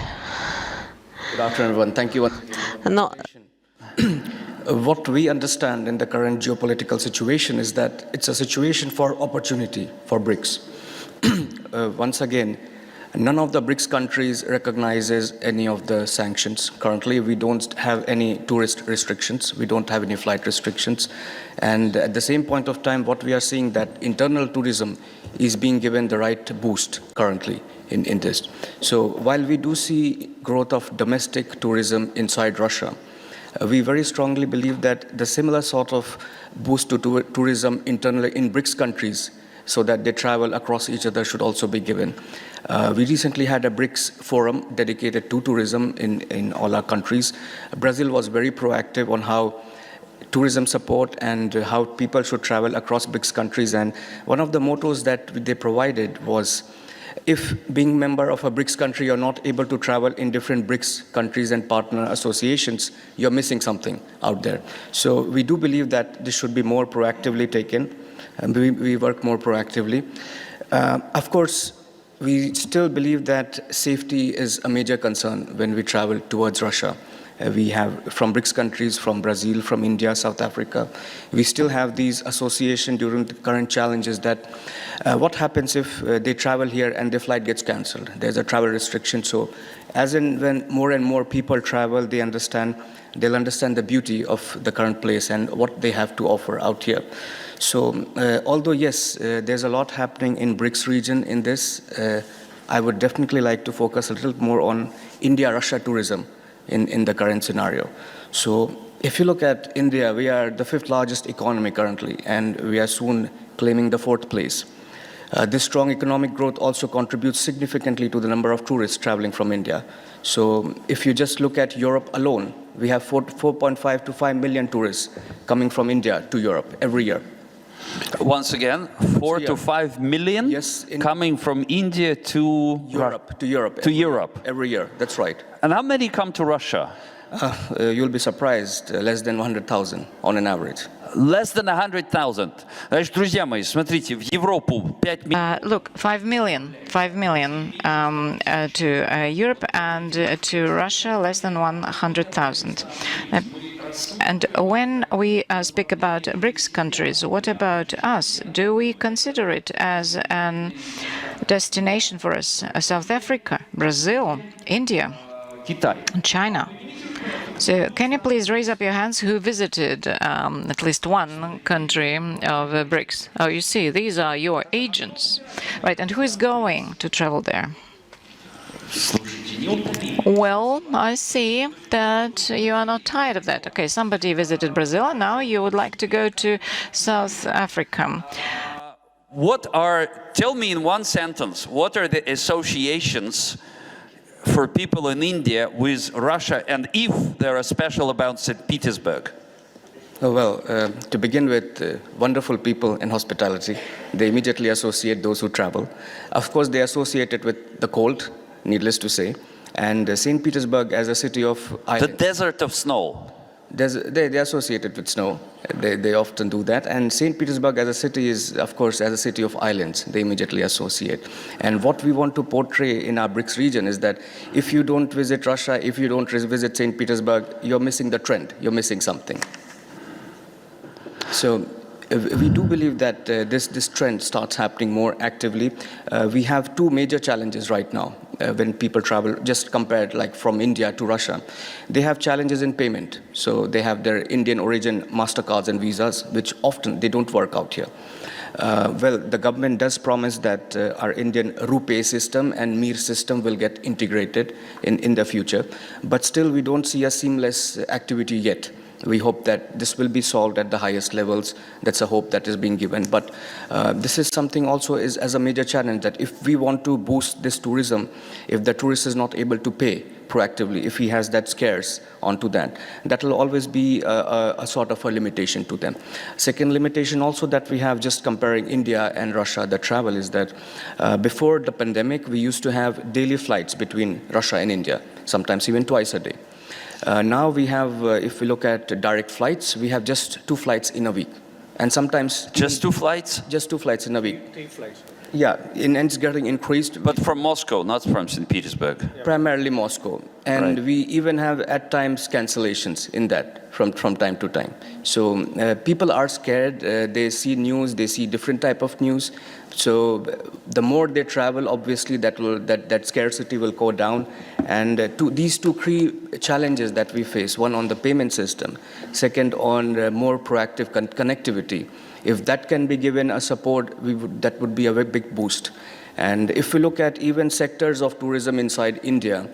Good afternoon, everyone. Thank you. No. What we understand in the current geopolitical situation is that it's a situation for opportunity for BRICS. Once again, none of the BRICS countries recognizes any of the sanctions. Currently, we don't have any tourist restrictions. We don't have any flight restrictions. And at the same point of time, what we are seeing that internal tourism is being given the right boost currently in this. So while we do see growth of domestic tourism inside Russia, we very strongly believe that the similar sort of boost to tourism internally in BRICS countries so that they travel across each other should also be given. We recently had a BRICS forum dedicated to tourism in all our countries. Brazil was very proactive on how tourism support and how people should travel across BRICS countries. And one of the mottos that they provided was, if being member of a BRICS country, you're not able to travel in different BRICS countries and partner associations, you're missing something out there. So we do believe that this should be more proactively taken, and we work more proactively. Of course, we still believe that safety is a major concern when we travel towards Russia. We have from BRICS countries, from Brazil, from India, South Africa. We still have these associations during the current challenges that what happens if they travel here and their flight gets cancelled? There's a travel restriction. So as in when more and more people travel, they'll understand the beauty of the current place and what they have to offer out here. So although, yes, there's a lot happening in BRICS region in this, I would definitely like to focus a little more on India-Russia tourism in the current scenario. So if you look at India, we are the 5th largest economy currently, and we are soon claiming the 4th place. This strong economic growth also contributes significantly to the number of tourists traveling from India. So if you just look at Europe alone, we have 4.5 to 5 million tourists coming from India to Europe every year. Once again, 4 to 5 million coming from India to Europe. Every year, that's right. And how many come to Russia? You'll be surprised, less than 100,000 on an average. Less than 100,000. Значит, друзья мои, смотрите, в Европу 5 миллионов. Look, 5 million to Europe, and to Russia less than 100,000. And when we speak about BRICS countries, what about us? Do we consider it as a destination for us? South Africa, Brazil, India, China. So can you please raise up your hands who visited at least one country of BRICS? Oh, you see, these are your agents, right? And who is going to travel there? Well, I see that you are not tired of that. Okay, somebody visited Brazil, and now you would like to go to South Africa. Tell me in one sentence, what are the associations for people in India with Russia, and if they are special about St. Petersburg? To begin with, wonderful people in hospitality, they immediately associate those who travel. Of course, they associate it with the cold, needless to say, and St. Petersburg as a city of The islands. desert of snow. They associate it with snow. They often do that. And St. Petersburg as a city is, of course, as a city of islands. They immediately associate. And what we want to portray in our BRICS region is that if you don't visit Russia, if you don't visit St. Petersburg, you're missing the trend. You're missing something. So we do believe that this trend starts happening more actively. We have two major challenges right now when people travel, just compared like from India to Russia. They have challenges in payment. So they have their Indian origin MasterCards and visas, which often they don't work out here. The government does promise that our Indian RuPay system and Mir system will get integrated in the future. But still, we don't see a seamless activity yet. We hope that this will be solved at the highest levels. That's a hope that is being given. But this is something also is as a major challenge that if we want to boost this tourism, if the tourist is not able to pay proactively, if he has that scarce onto that, that will always be a sort of a limitation to them. Second limitation also that we have just comparing India and Russia, the travel is that before the pandemic, we used to have daily flights between Russia and India, sometimes even twice a day. Now we have, if we look at direct flights, we have just 2 flights in a week. And sometimes... Just 2 flights? Just 2 flights in a week. 3 flights. Yeah, and it's getting increased. But from Moscow, not from St. Petersburg. Primarily Moscow. And Right. we even have at times cancellations in that from time to time. So people are scared. They see news, they see different type of news. So the more they travel, obviously that scarcity will go down. And these two key challenges that we face, one on the payment system, second on more proactive connectivity. If that can be given a support, that would be a very big boost. And if we look at even sectors of tourism inside India,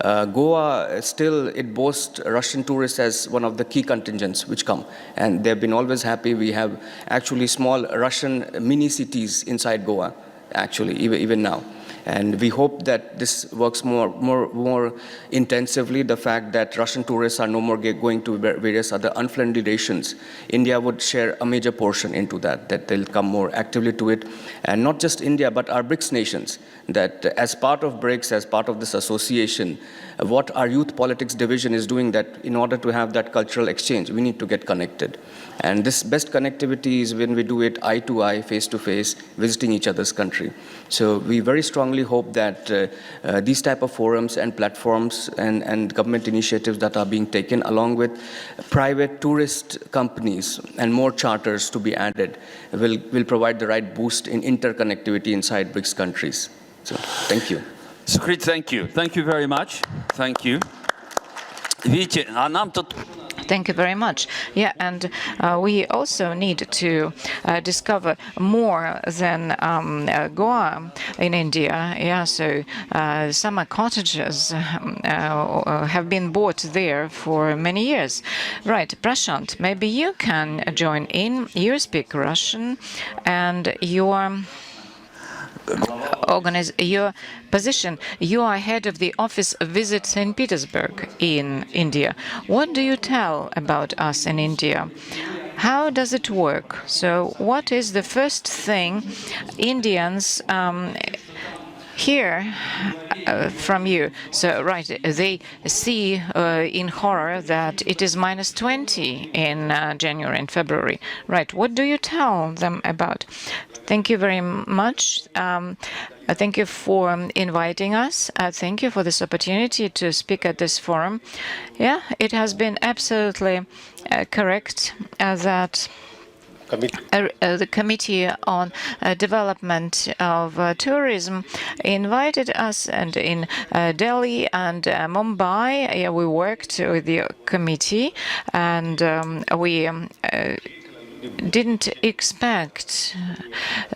Goa still, it boasts Russian tourists as one of the key contingents which come. And they've been always happy. We have actually small Russian mini cities inside Goa, actually, even now. And we hope that this works more intensively. The fact that Russian tourists are no more going to various other unfriendly nations, India would share a major portion into that they'll come more actively to it. And not just India, but our BRICS nations, that as part of BRICS, as part of this association, what our youth politics division is doing, that in order to have that cultural exchange, we need to get connected. And this best connectivity is when we do it eye to eye, face to face, visiting each other's country. So we very strongly hope that these type of forums and platforms and government initiatives that are being taken, along with private tourist companies and more charters to be added, will provide the right boost in interconnectivity inside BRICS countries. So thank you. Sukrit, thank you. Thank you very much. Thank you. Видите, а нам тут... Thank you very much. Yeah, and we also need to discover more than Goa in India. Yeah, so summer cottages have been bought there for many years. Right, Prashant, maybe you can join in. You speak Russian, and your position, you are head of the office Visit St. Petersburg in India. What do you tell about us in India? How does it work? So what is the first thing Indians hear from you? So, right, they see in horror that it is -20 in January and February. Right, what do you tell them about? Thank you very much. Thank you for inviting us. Thank you for this opportunity to speak at this forum. Yeah, it has been absolutely correct that the Committee on Development of Tourism invited us, and in Delhi and Mumbai, we worked with the committee, and we didn't expect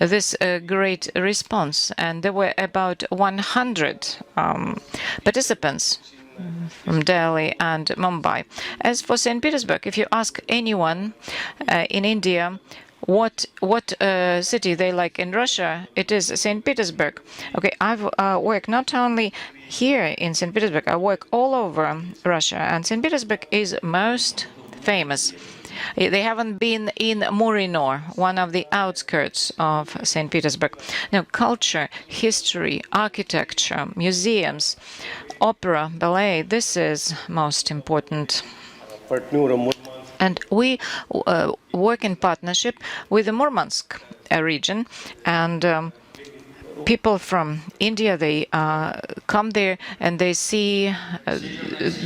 this great response, and there were about 100 participants from Delhi and Mumbai. As for St. Petersburg, if you ask anyone in India what city they like in Russia, it is St. Petersburg. Okay, I've worked not only here in St. Petersburg, I work all over Russia, and St. Petersburg is most famous. They haven't been in Murinor, one of the outskirts of St. Petersburg. Now, culture, history, architecture, museums, opera, ballet, this is most important. And we work in partnership with the Murmansk region, and people from India, they come there and they see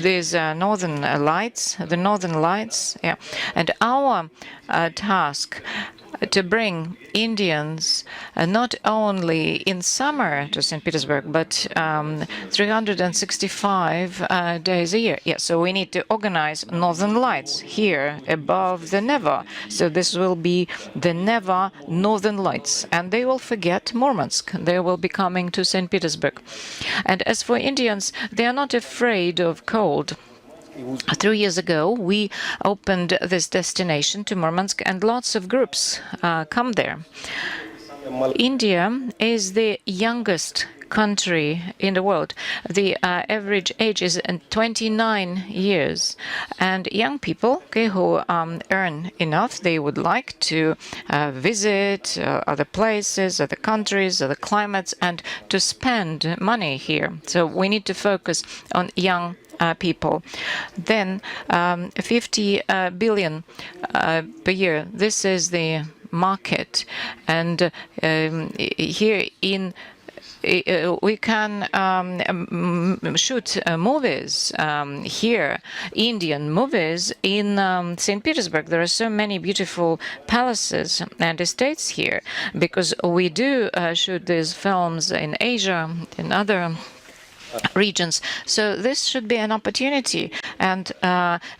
these northern lights, the northern lights, yeah. And our task to bring Indians not only in summer to St. Petersburg, but 365 days a year. Yeah, so we need to organize Northern Lights here above the Neva. So this will be the Neva Northern Lights, and they will forget Murmansk. They will be coming to St. Petersburg. And as for Indians, they are not afraid of cold. 3 years ago, we opened this destination to Murmansk, and lots of groups come there. India is the youngest country in the world. The average age is 29 years. And young people, okay, who earn enough, they would like to visit other places, other countries, other climates, and to spend money here. So we need to focus on young people. Then 50 billion per year. This is the market. And here in we can shoot movies here, Indian movies in St. Petersburg. There are so many beautiful palaces and estates here, because we do shoot these films in Asia, in other regions. So this should be an opportunity. And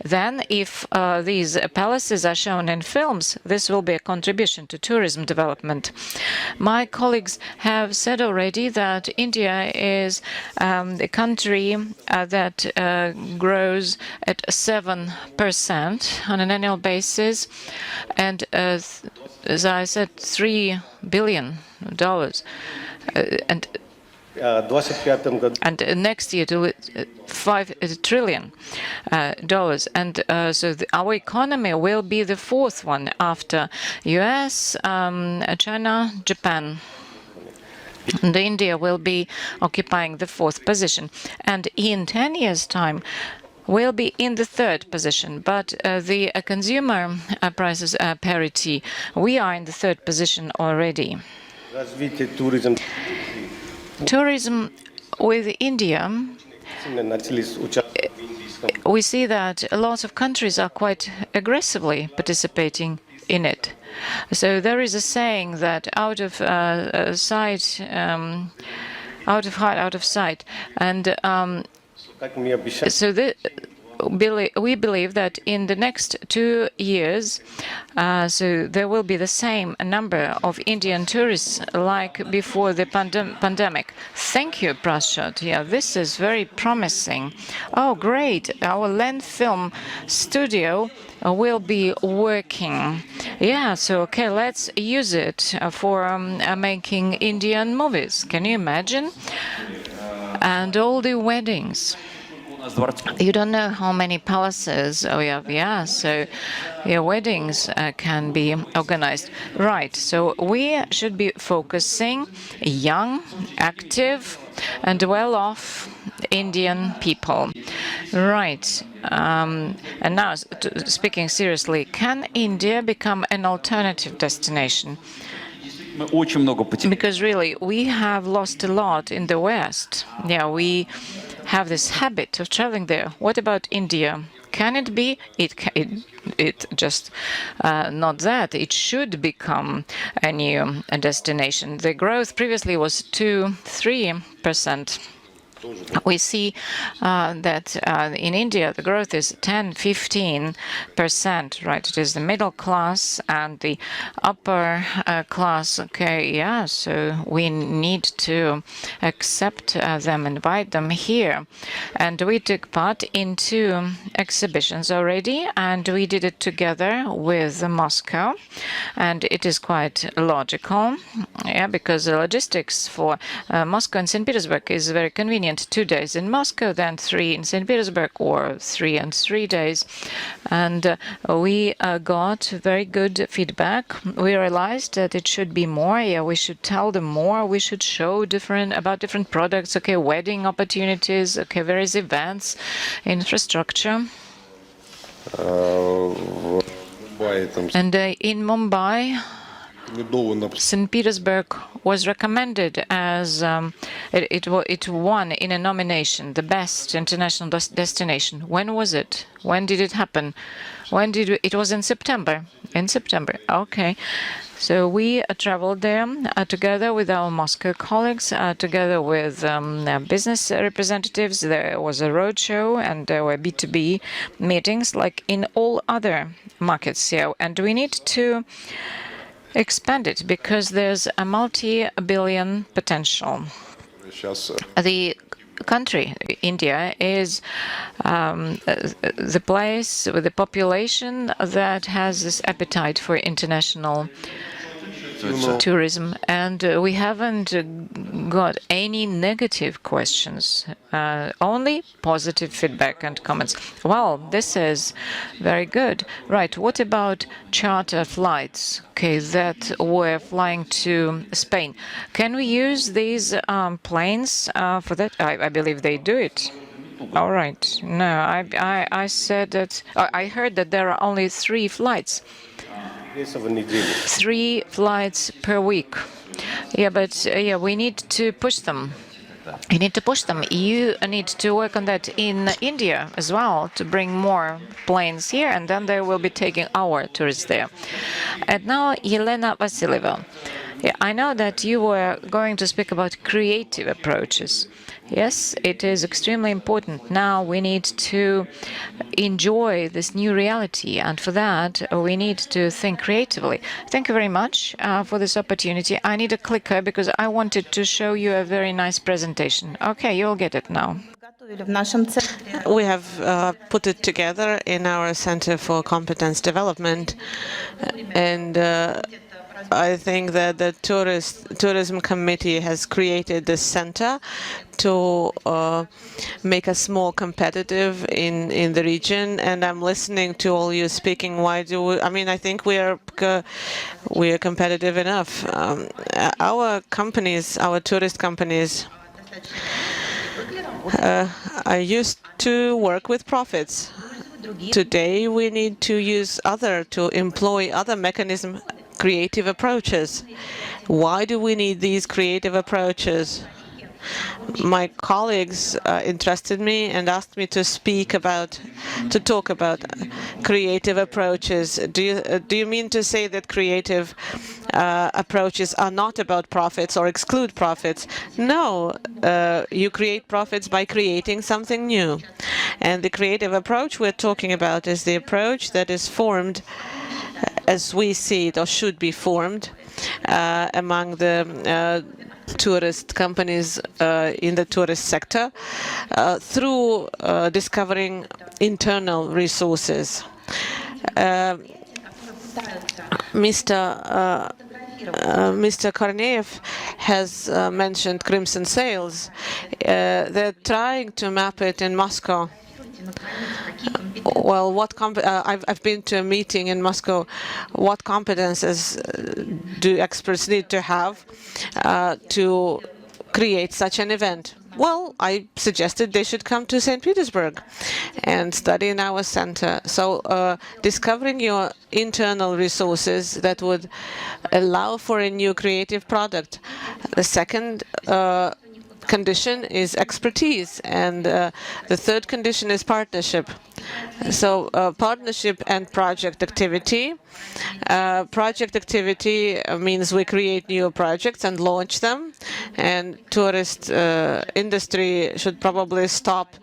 then if these palaces are shown in films, this will be a contribution to tourism development. My colleagues have said already that India is a country that grows at 7% on an annual basis. And as I said, $3 billion. And next year to $5 trillion. And so our economy will be the fourth one after US, China, Japan. And India will be occupying the fourth position. And in 10 years' time, we'll be in the third position. But the consumer prices parity, we are in the third position already. Tourism with India, we see that lots of countries are quite aggressively participating in it. So there is a saying that out of sight, out of heart, out of sight. And so we believe that in the next 2 years, so there will be the same number of Indian tourists like before the pandemic. Thank you, Prashad. Yeah, this is very promising. Oh, great. Our Land Film Studio will be working. Yeah, so, okay, let's use it for making Indian movies. Can you imagine? And all the weddings. You don't know how many palaces we have, yeah, so weddings can be organized. Right, so we should be focusing young, active, and well-off Indian people. Right, and now, speaking seriously, can India become an alternative destination? Because really, we have lost a lot in the West. Yeah, we have this habit of traveling there. What about India? Can it be? It just not that. It should become a new destination. The growth previously was 2-3%. We see that in India the growth is 10-15%, right? It is the middle class and the upper class. Okay, yeah, so we need to accept them, invite them here. And we took part in 2 exhibitions already, and we did it together with Moscow. And it is quite logical, yeah, because the logistics for Moscow and St. Petersburg is very convenient. and 2 days in Moscow, then 3 in St. Petersburg, or 3 and 3 days. And we got very good feedback. We realized that it should be more. Yeah, we should tell them more. We should show about different products. Okay, wedding opportunities. Okay, various events, infrastructure. And in Mumbai, St. Petersburg was recommended as it won in a nomination, the best international destination. When was it? When did it happen? It was in September. In September. Okay. So we traveled there together with our Moscow colleagues, together with business representatives. There was a roadshow and there were B2B meetings like in all other markets here. And we need to expand it because there's a multi-billion potential. The country, India, is the place with the population that has this appetite for international tourism, and we haven't got any negative questions, only positive feedback and comments. Well, this is very good. Right, what about charter flights, okay, that were flying to Spain? Can we use these planes for that? I believe they do it. All right. No, I said that, I heard that there are only 3 flights. 3 flights per week. Yeah, but we need to push them. You need to push them. You need to work on that in India as well, to bring more planes here, and then they will be taking our tourists there. And now, Yelena Vasilieva. Yeah, I know that you were going to speak about creative approaches. Yes, it is extremely important. Now we need to enjoy this new reality, and for that we need to think creatively. Thank you very much for this opportunity. I need a clicker because I wanted to show you a very nice presentation. Okay, you'll get it now. We have put it together in our Center for Competence Development, and I think that the Tourism Committee has created this center to make us more competitive in the region. And I'm listening to all you speaking. Why do we? I mean, I think we are competitive enough. Our companies, our tourist companies, are used to work with profits. Today, we need to employ other mechanisms. Creative approaches. Why do we need these creative approaches? My colleagues interested me and asked me to talk about creative approaches. Do you mean to say that creative approaches are not about profits or exclude profits? No, you create profits by creating something new. And the creative approach we're talking about is the approach that is formed as we see it, or should be formed among the tourist companies in the tourist sector through discovering internal resources. Mr. Korneev has mentioned Crimson Sails. They're trying to map it in Moscow. Well, I've been to a meeting in Moscow. What competences do experts need to have to create such an event? Well, I suggested they should come to St. Petersburg and study in our center. So discovering your internal resources that would allow for a new creative product. The second condition is expertise, and the third condition is partnership. So partnership and project activity. Project activity means we create new projects and launch them, and tourist industry should probably stop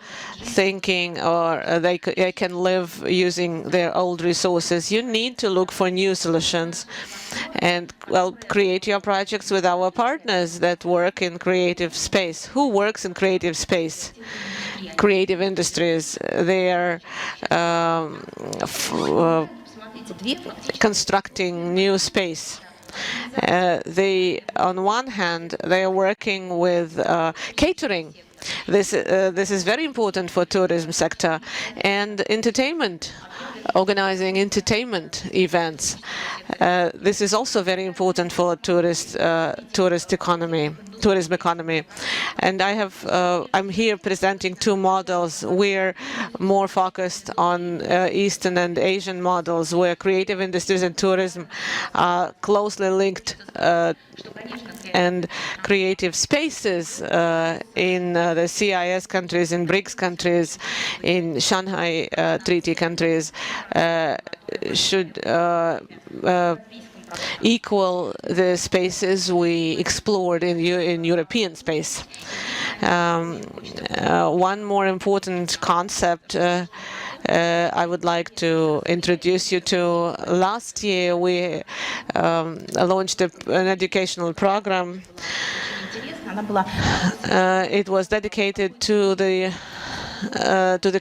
thinking or they can live using their old resources. You need to look for new solutions and, well, create your projects with our partners that work in creative space. Who works in creative space? Creative industries. They are constructing new space. On one hand, they are working with catering. This is very important for tourism sector and entertainment. Organizing entertainment events. This is also very important for tourism economy. And I'm here presenting two models. We're more focused on Eastern and Asian models, where creative industries and tourism are closely linked, and creative spaces in the CIS countries, in BRICS countries, in Shanghai Treaty countries should equal the spaces we explored in European space. One more important concept I would like to introduce you to. Last year we launched an educational program. It was dedicated to the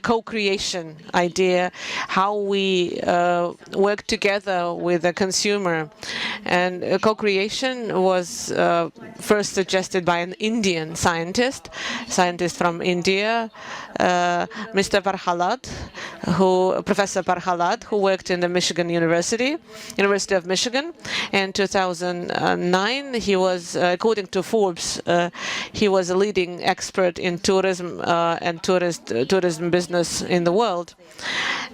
co-creation idea, how we work together with the consumer. And co-creation was first suggested by an Indian scientist from India, Mr. Professor Parhalat, who worked in the University of Michigan. In 2009, he was, according to Forbes, he was a leading expert in tourism and tourism business in the world.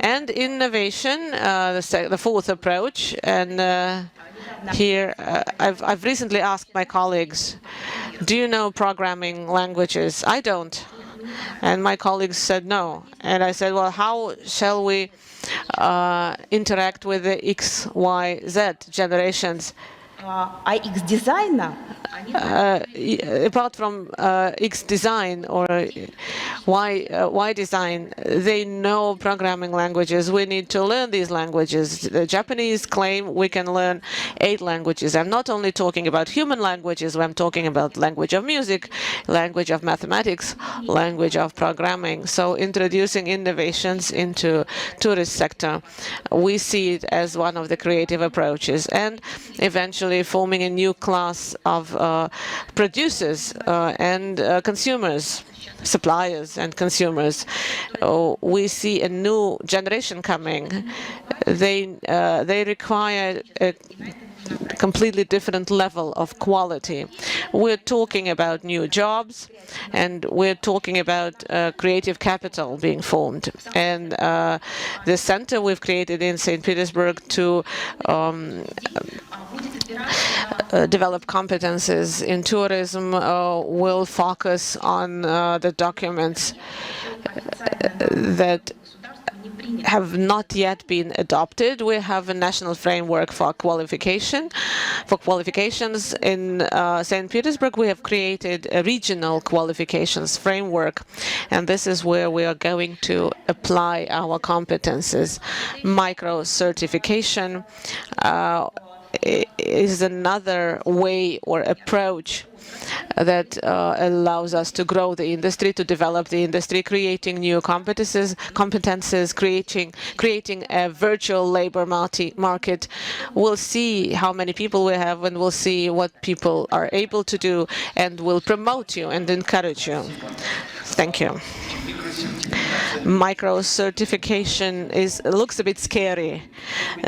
And innovation, the fourth approach. And here, I've recently asked my colleagues, do you know programming languages? I don't. And my colleagues said no. And I said, well, how shall we interact with the X, Y, Z generations? X designer. Apart from X design or Y design, they know programming languages. We need to learn these languages. The Japanese claim we can learn 8 languages. I'm not only talking about human languages, I'm talking about language of music, language of mathematics, language of programming. So introducing innovations into tourist sector, we see it as one of the creative approaches, and eventually forming a new class of producers and consumers, suppliers and consumers. We see a new generation coming. They require a completely different level of quality. We're talking about new jobs, and we're talking about creative capital being formed. And the center we've created in St. Petersburg to develop competences in tourism will focus on the documents that have not yet been adopted. We have a national framework for qualifications. In St. Petersburg, we have created a regional qualifications framework, and this is where we are going to apply our competences. Micro-certification is another way or approach that allows us to grow the industry, to develop the industry, creating new competences, creating a virtual labor market. We'll see how many people we have, and we'll see what people are able to do, and we'll promote you and encourage you. Thank you. Micro-certification looks a bit scary.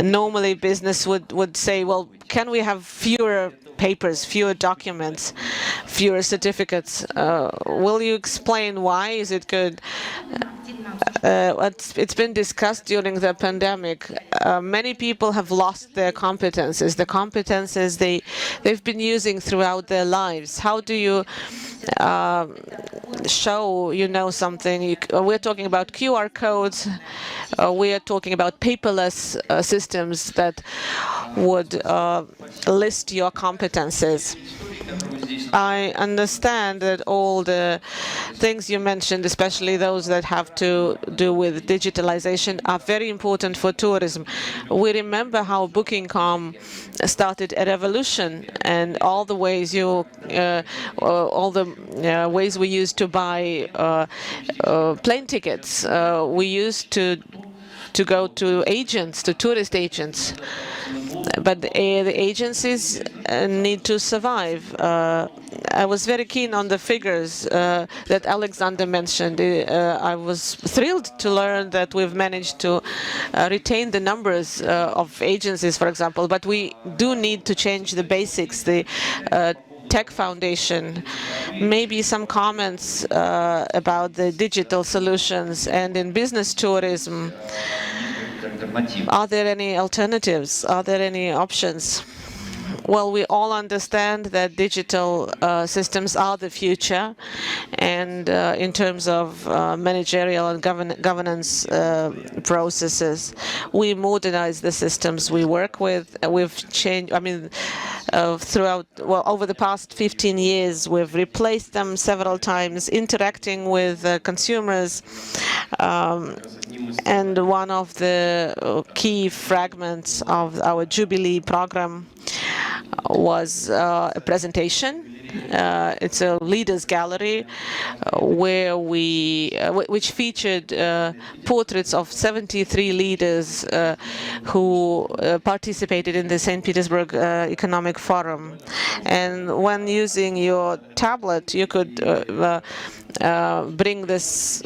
Normally business would say, well, can we have fewer papers, fewer documents, fewer certificates? Will you explain why? Is it good? It's been discussed during the pandemic. Many people have lost their competences, the competences they've been using throughout their lives. How do you show you know something? We're talking about QR codes. We are talking about paperless systems that would list your competences. I understand that all the things you mentioned, especially those that have to do with digitalization, are very important for tourism. We remember how Booking.com started a revolution, and all the ways ways we used to buy plane tickets. We used to go to agents, to tourist agents. But the agencies need to survive. I was very keen on the figures that Alexander mentioned. I was thrilled to learn that we've managed to retain the numbers of agencies, for example, but we do need to change the basics, the tech foundation. Maybe some comments about the digital solutions and in business tourism. Are there any alternatives? Are there any options? Well, we all understand that digital systems are the future, and in terms of managerial and governance processes, we modernize the systems we work with. We've changed, I mean, over the past 15 years, we've replaced them several times, interacting with consumers. And one of the key fragments of our Jubilee program was a presentation. It's a leaders gallery where which featured portraits of 73 leaders who participated in the St. Petersburg Economic Forum. And when using your tablet, you could bring this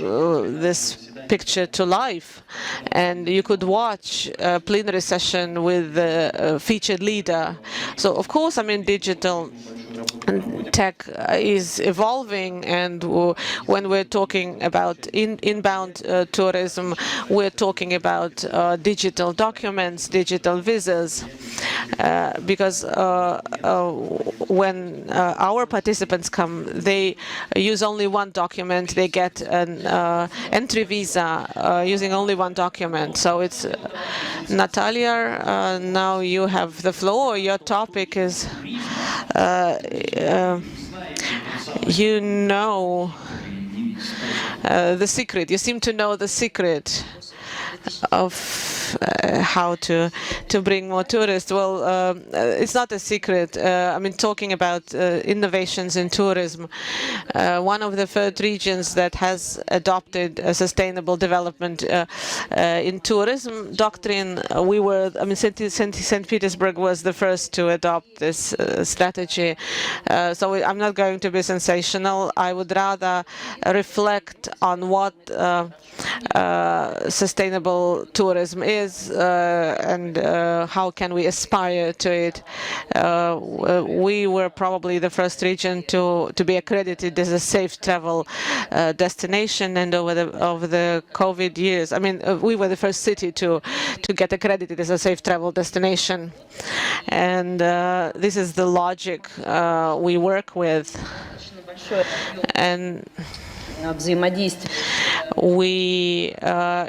picture to life, and you could watch a plenary session with the featured leader. So, of course, I mean, digital tech is evolving, and when we're talking about inbound tourism, we're talking about digital documents, digital visas, because when our participants come, they use only one document, they get an entry visa using only one document. So it's Natalia, now you have the floor. Your topic is you know the secret. You seem to know the secret of how to bring more tourists. Well, it's not a secret. I mean, talking about innovations in tourism, one of the third regions that has adopted a sustainable development in tourism doctrine, St. Petersburg was the first to adopt this strategy. So I'm not going to be sensational. I would rather reflect on what sustainable tourism is and how can we aspire to it. We were probably the first region to be accredited as a safe travel destination, and over the COVID years, I mean, we were the first city to get accredited as a safe travel destination, and this is the logic we work with. And we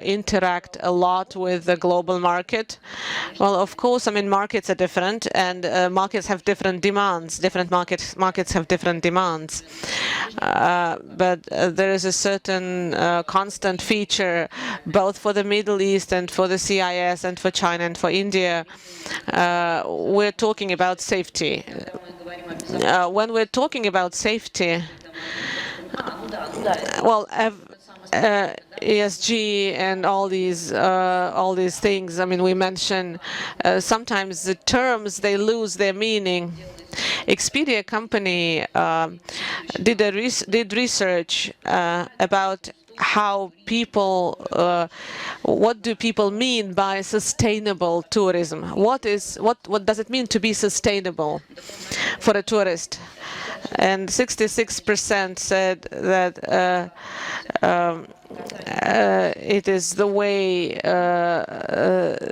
interact a lot with the global market. Well, of course, I mean, markets are different, and markets have different demands. Different markets have different demands. But there is a certain constant feature, both for the Middle East and for the CIS and for China and for India. We're talking about safety. When we're talking about safety, well, ESG and all these things. I mean, we mention sometimes the terms, they lose their meaning. Expedia company did research about how people, what do people mean by sustainable tourism? What does it mean to be sustainable for a tourist? And 66% said that it is the way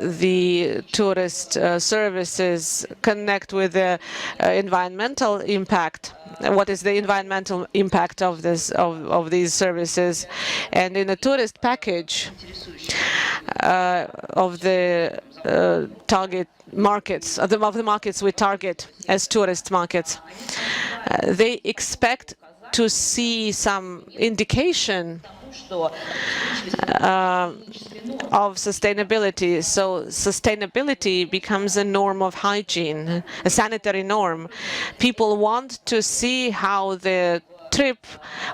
the tourist services connect with the environmental impact. What is the environmental impact of these services? And in a tourist package of the target markets, of the markets we target as tourist markets, they expect to see some indication of sustainability. So sustainability becomes a norm of hygiene, a sanitary norm. People want to see how the trip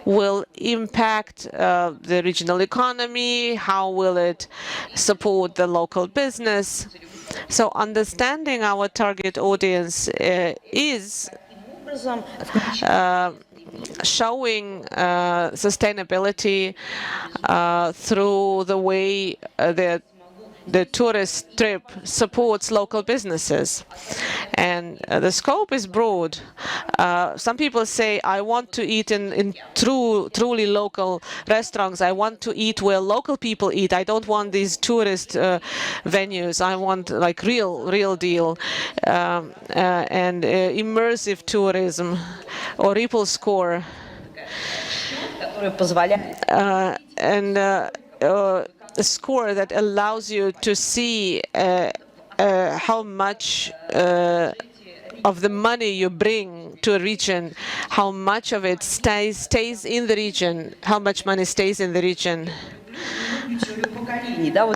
will impact the regional economy, how will it support the local business. So understanding our target audience is showing sustainability through the way that the tourist trip supports local businesses. And the scope is broad. Some people say, I want to eat in truly local restaurants. I want to eat where local people eat. I don't want these tourist venues. I want like real deal. And immersive tourism or ripple score. A score that allows you to see how much of the money you bring to a region, how much of it stays in the region, how much money stays in the region.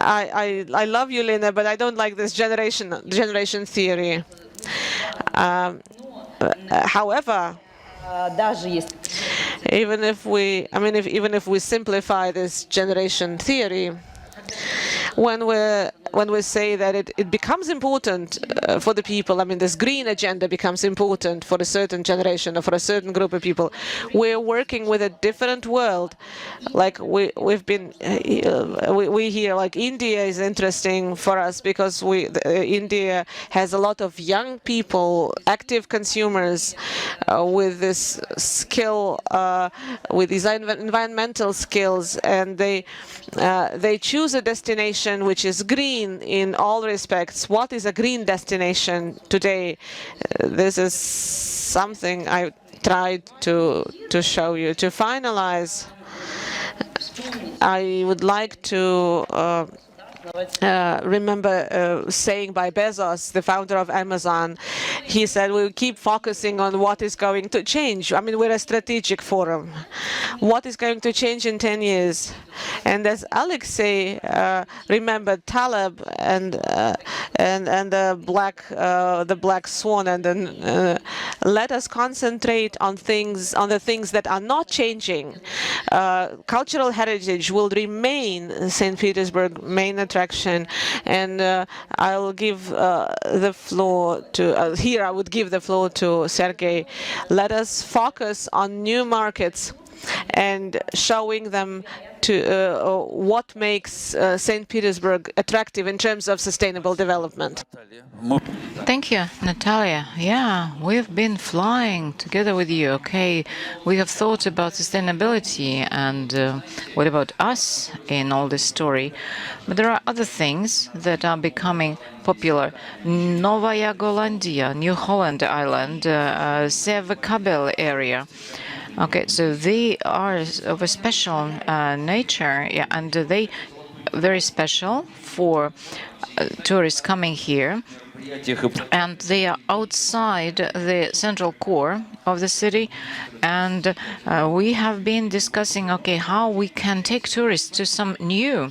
I love you, Lena, but I don't like this generation theory. However, even if we simplify this generation theory, when we say that it becomes important for the people, this green agenda becomes important for a certain generation or for a certain group of people, we're working with a different world. Like we hear like India is interesting for us because India has a lot of young people, active consumers with this skill, with these environmental skills, and they choose a destination which is green in all respects. What is a green destination today? This is something I tried to show you. To finalize, I would like to remember saying by Bezos, the founder of Amazon. He said, we'll keep focusing on what is going to change. We're a strategic forum. What is going to change in 10 years? And as Alexei remembered Taleb and the black swan, and then let us concentrate on the things that are not changing. Cultural heritage will remain St. Petersburg main attraction, and I'll give the floor to here. I would give the floor to Sergei. Let us focus on new markets and showing them to what makes St. Petersburg attractive in terms of sustainable development. Thank you, Natalia. Yeah, we've been flying together with you. Okay, we have thought about sustainability and what about us in all this story. But there are other things that are becoming popular. Novaya Golandia, New Holland Island, Sevkabel area. Okay, so they are of a special nature, yeah, and they very special for tourists coming here, and they are outside the central core of the city, and we have been discussing, okay, how we can take tourists to some new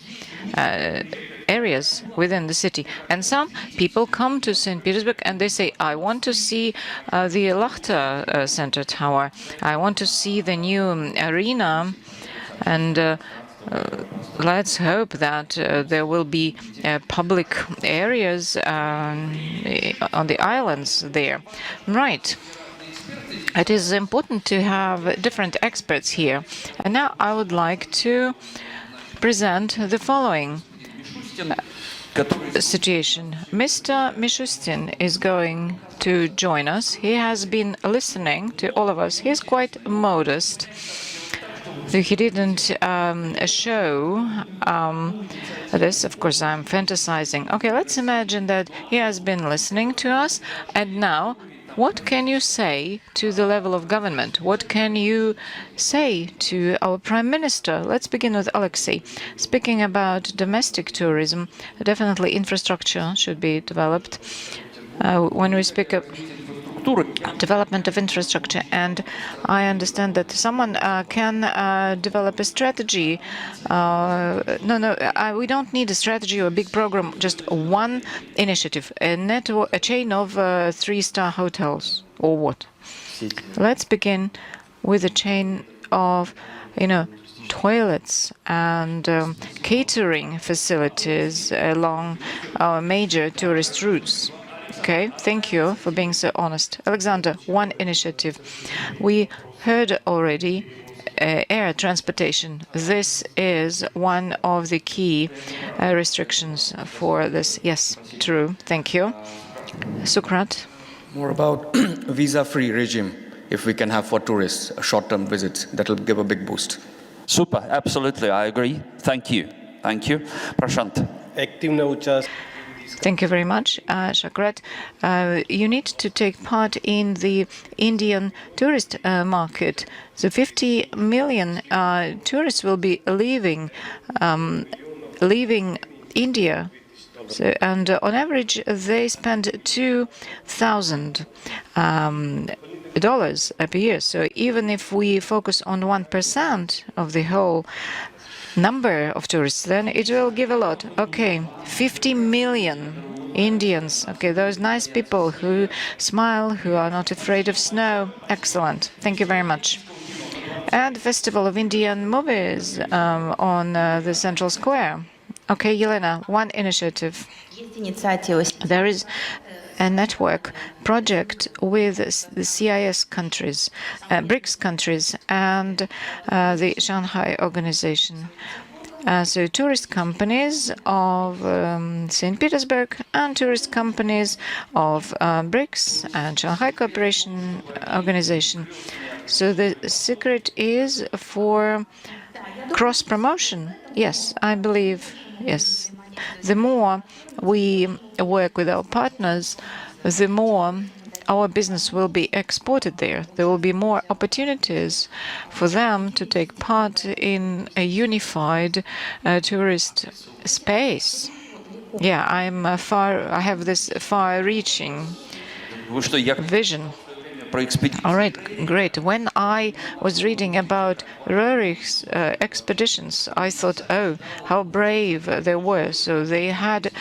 areas within the city. And some people come to St. Petersburg and they say, I want to see the Lachta Center Tower. I want to see the new arena. And let's hope that there will be public areas on the islands there. Right. It is important to have different experts here. And now I would like to present the following situation. Mr. Mishustin is going to join us. He has been listening to all of us. He's quite modest. So he didn't show this. Of course, I'm fantasizing. Okay, let's imagine that he has been listening to us, and now what can you say to the level of government? What can you say to our Prime Minister? Let's begin with Alexei. Speaking about domestic tourism, definitely infrastructure should be developed. When we speak of development of infrastructure, and I understand that someone can develop a strategy. We don't need a strategy or a big program, just one initiative, a chain of 3-star hotels, or what? Let's begin with a chain of, toilets and catering facilities along our major tourist routes. Okay, thank you for being so honest. Alexander, one initiative. We heard already air transportation. This is one of the key restrictions for this. Yes, true. Thank you. Sukrat. More about visa-free regime, if we can have for tourists, short-term visits, that will give a big boost. Super, absolutely, I agree. Thank you. Thank you. Prashant. Thank you very much, Shakrat. You need to take part in the Indian tourist market. So 50 million tourists will be leaving India. So, and on average, they spend $2,000 per year. So even if we focus on 1% of the whole number of tourists, then it will give a lot. Okay, 50 million Indians. Okay, those nice people who smile, who are not afraid of snow. Excellent. Thank you very much. And Festival of Indian Movies on the Central Square. Okay, Yelena, one initiative. There is a network project with the CIS countries, BRICS countries, and the Shanghai organization. So tourist companies of St. Petersburg and tourist companies of BRICS and Shanghai Cooperation Organization. So the secret is for cross-promotion. Yes, I believe, yes. The more we work with our partners, the more our business will be exported there. There will be more opportunities for them to take part in a unified tourist space. Yeah, I have this far-reaching vision. All right, great. When I was reading about Röhrich's expeditions, I thought, oh, how brave they were. So they had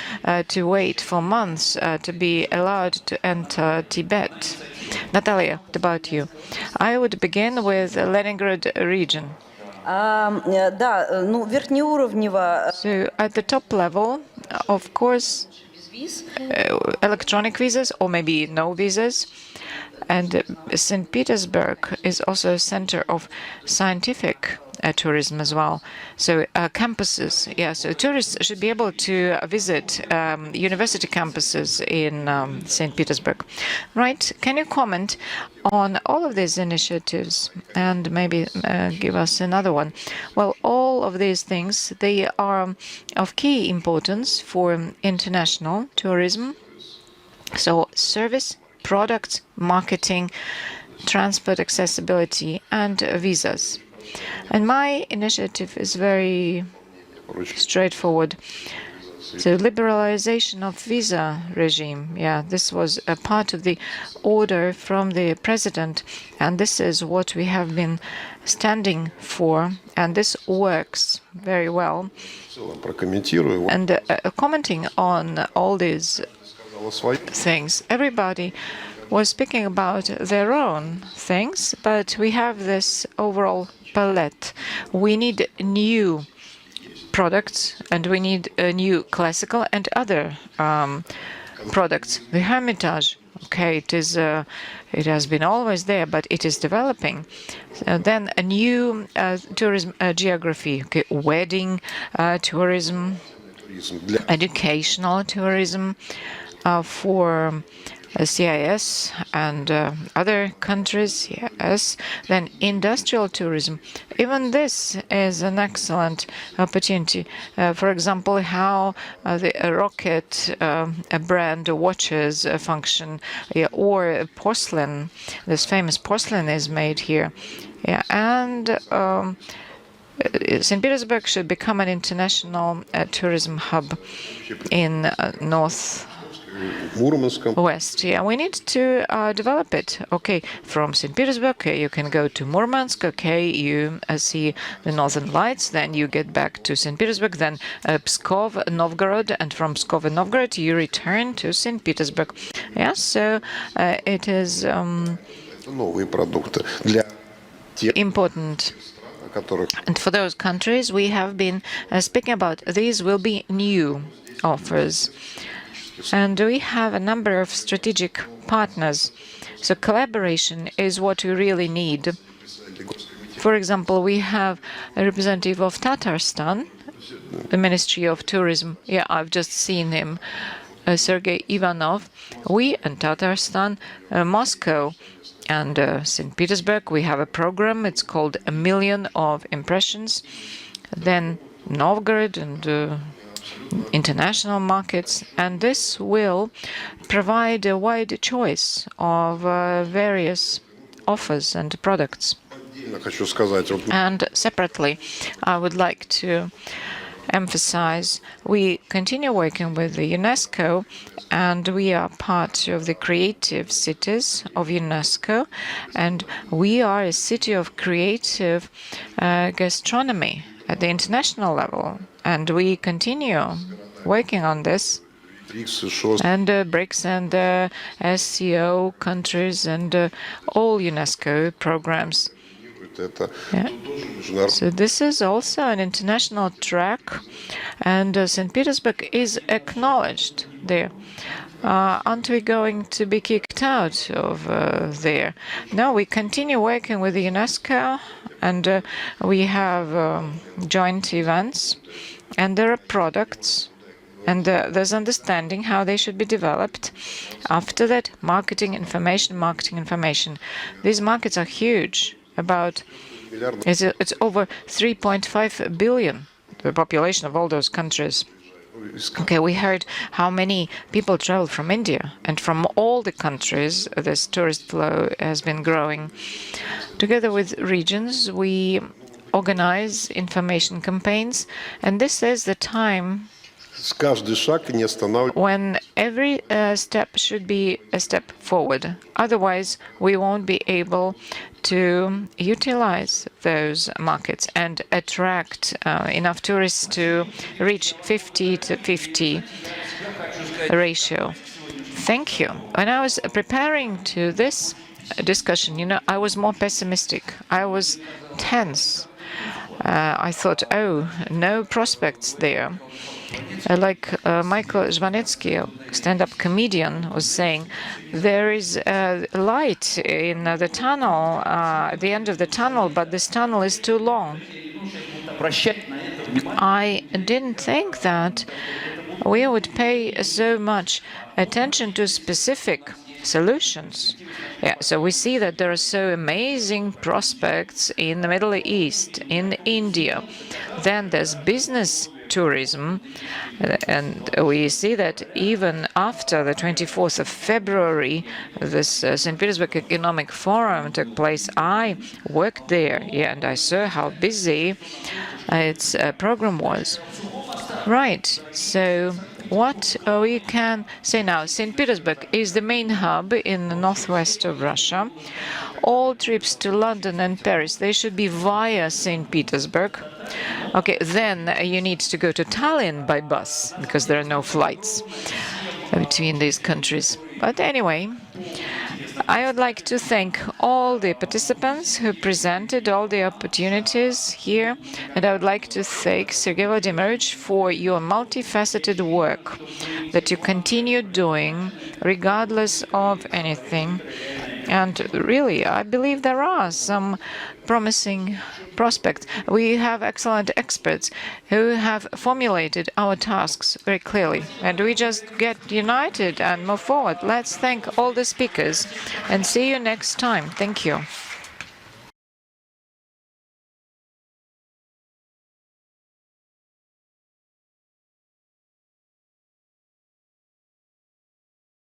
to wait for months to be allowed to enter Tibet. Natalia, what about you? I would begin with the Leningrad region. So at the top level, of course, electronic visas or maybe no visas. And St. Petersburg is also a center of scientific tourism as well. So campuses, yeah, so tourists should be able to visit university campuses in St. Petersburg. Right, can you comment on all of these initiatives and maybe give us another one? Well, all of these things, they are of key importance for international tourism. So service, products, marketing, transport accessibility, and visas. And my initiative is very straightforward. So liberalization of visa regime, yeah, this was a part of the order from the president, and this is what we have been standing for, and this works very well. And commenting on all these things, everybody was speaking about their own things, but we have this overall palette. We need new products, and we need a new classical and other products. The Hermitage, okay, it has been always there, but it is developing. Then a new tourism geography, okay, wedding tourism, educational tourism for CIS and other countries, yes. Then industrial tourism. Even this is an excellent opportunity. For example, how the rocket brand watches function, yeah, or porcelain. This famous porcelain is made here. Yeah, and St. Petersburg should become an international tourism hub in North West. Yeah, we need to develop it. Okay, from St. Petersburg, okay, you can go to Murmansk. Okay, you see the Northern Lights. Then you get back to St. Petersburg. Then Pskov, Novgorod, and from Pskov and Novgorod, you return to St. Petersburg. Yeah, so it is important. And for those countries we have been speaking about, these will be new offers. And we have a number of strategic partners. So collaboration is what we really need. For example, we have a representative of Tatarstan, the Ministry of Tourism. Yeah, I've just seen him, Sergei Ivanov. We and Tatarstan, Moscow and St. Petersburg, we have a program. It's called A Million of Impressions. Then Novgorod and international markets, and this will provide a wide choice of various offers and products. And separately, I would like to emphasize we continue working with the UNESCO, and we are part of the creative cities of UNESCO, and we are a city of creative gastronomy at the international level, and we continue working on this. And BRICS and SCO countries and all UNESCO programs. Yeah. So this is also an international track, and St. Petersburg is acknowledged there. Aren't we going to be kicked out of there? No, we continue working with the UNESCO, and we have joint events, and there are products, and there's understanding how they should be developed. After that, marketing information. These markets are huge. It's over 3.5 billion, the population of all those countries. Okay, we heard how many people travel from India, and from all the countries, this tourist flow has been growing. Together with regions, we organize information campaigns, and this is the time when every step should be a step forward. Otherwise, we won't be able to utilize those markets and attract enough tourists to reach 50-50 ratio. Thank you. When I was preparing to this discussion, I was more pessimistic. I was tense. I thought, oh, no prospects there. Like Michael Zvanetsky, a stand-up comedian, was saying, there is a light in the tunnel, at the end of the tunnel, but this tunnel is too long. I didn't think that we would pay so much attention to specific solutions. Yeah, so we see that there are so amazing prospects in the Middle East, in India. Then there's business tourism, and we see that even after the 24th of February, this St. Petersburg Economic Forum took place. I worked there, yeah, and I saw how busy its program was. Right, so what we can say now, St. Petersburg is the main hub in the northwest of Russia. All trips to London and Paris, they should be via St. Petersburg. Okay, then you need to go to Tallinn by bus, because there are no flights between these countries. But anyway, I would like to thank all the participants who presented all the opportunities here, and I would like to thank Sergei Vladimirovich for your multifaceted work that you continue doing regardless of anything. And really, I believe there are some promising prospects. We have excellent experts who have formulated our tasks very clearly, and we just get united and move forward. Let's thank all the speakers and see you next time. Thank you.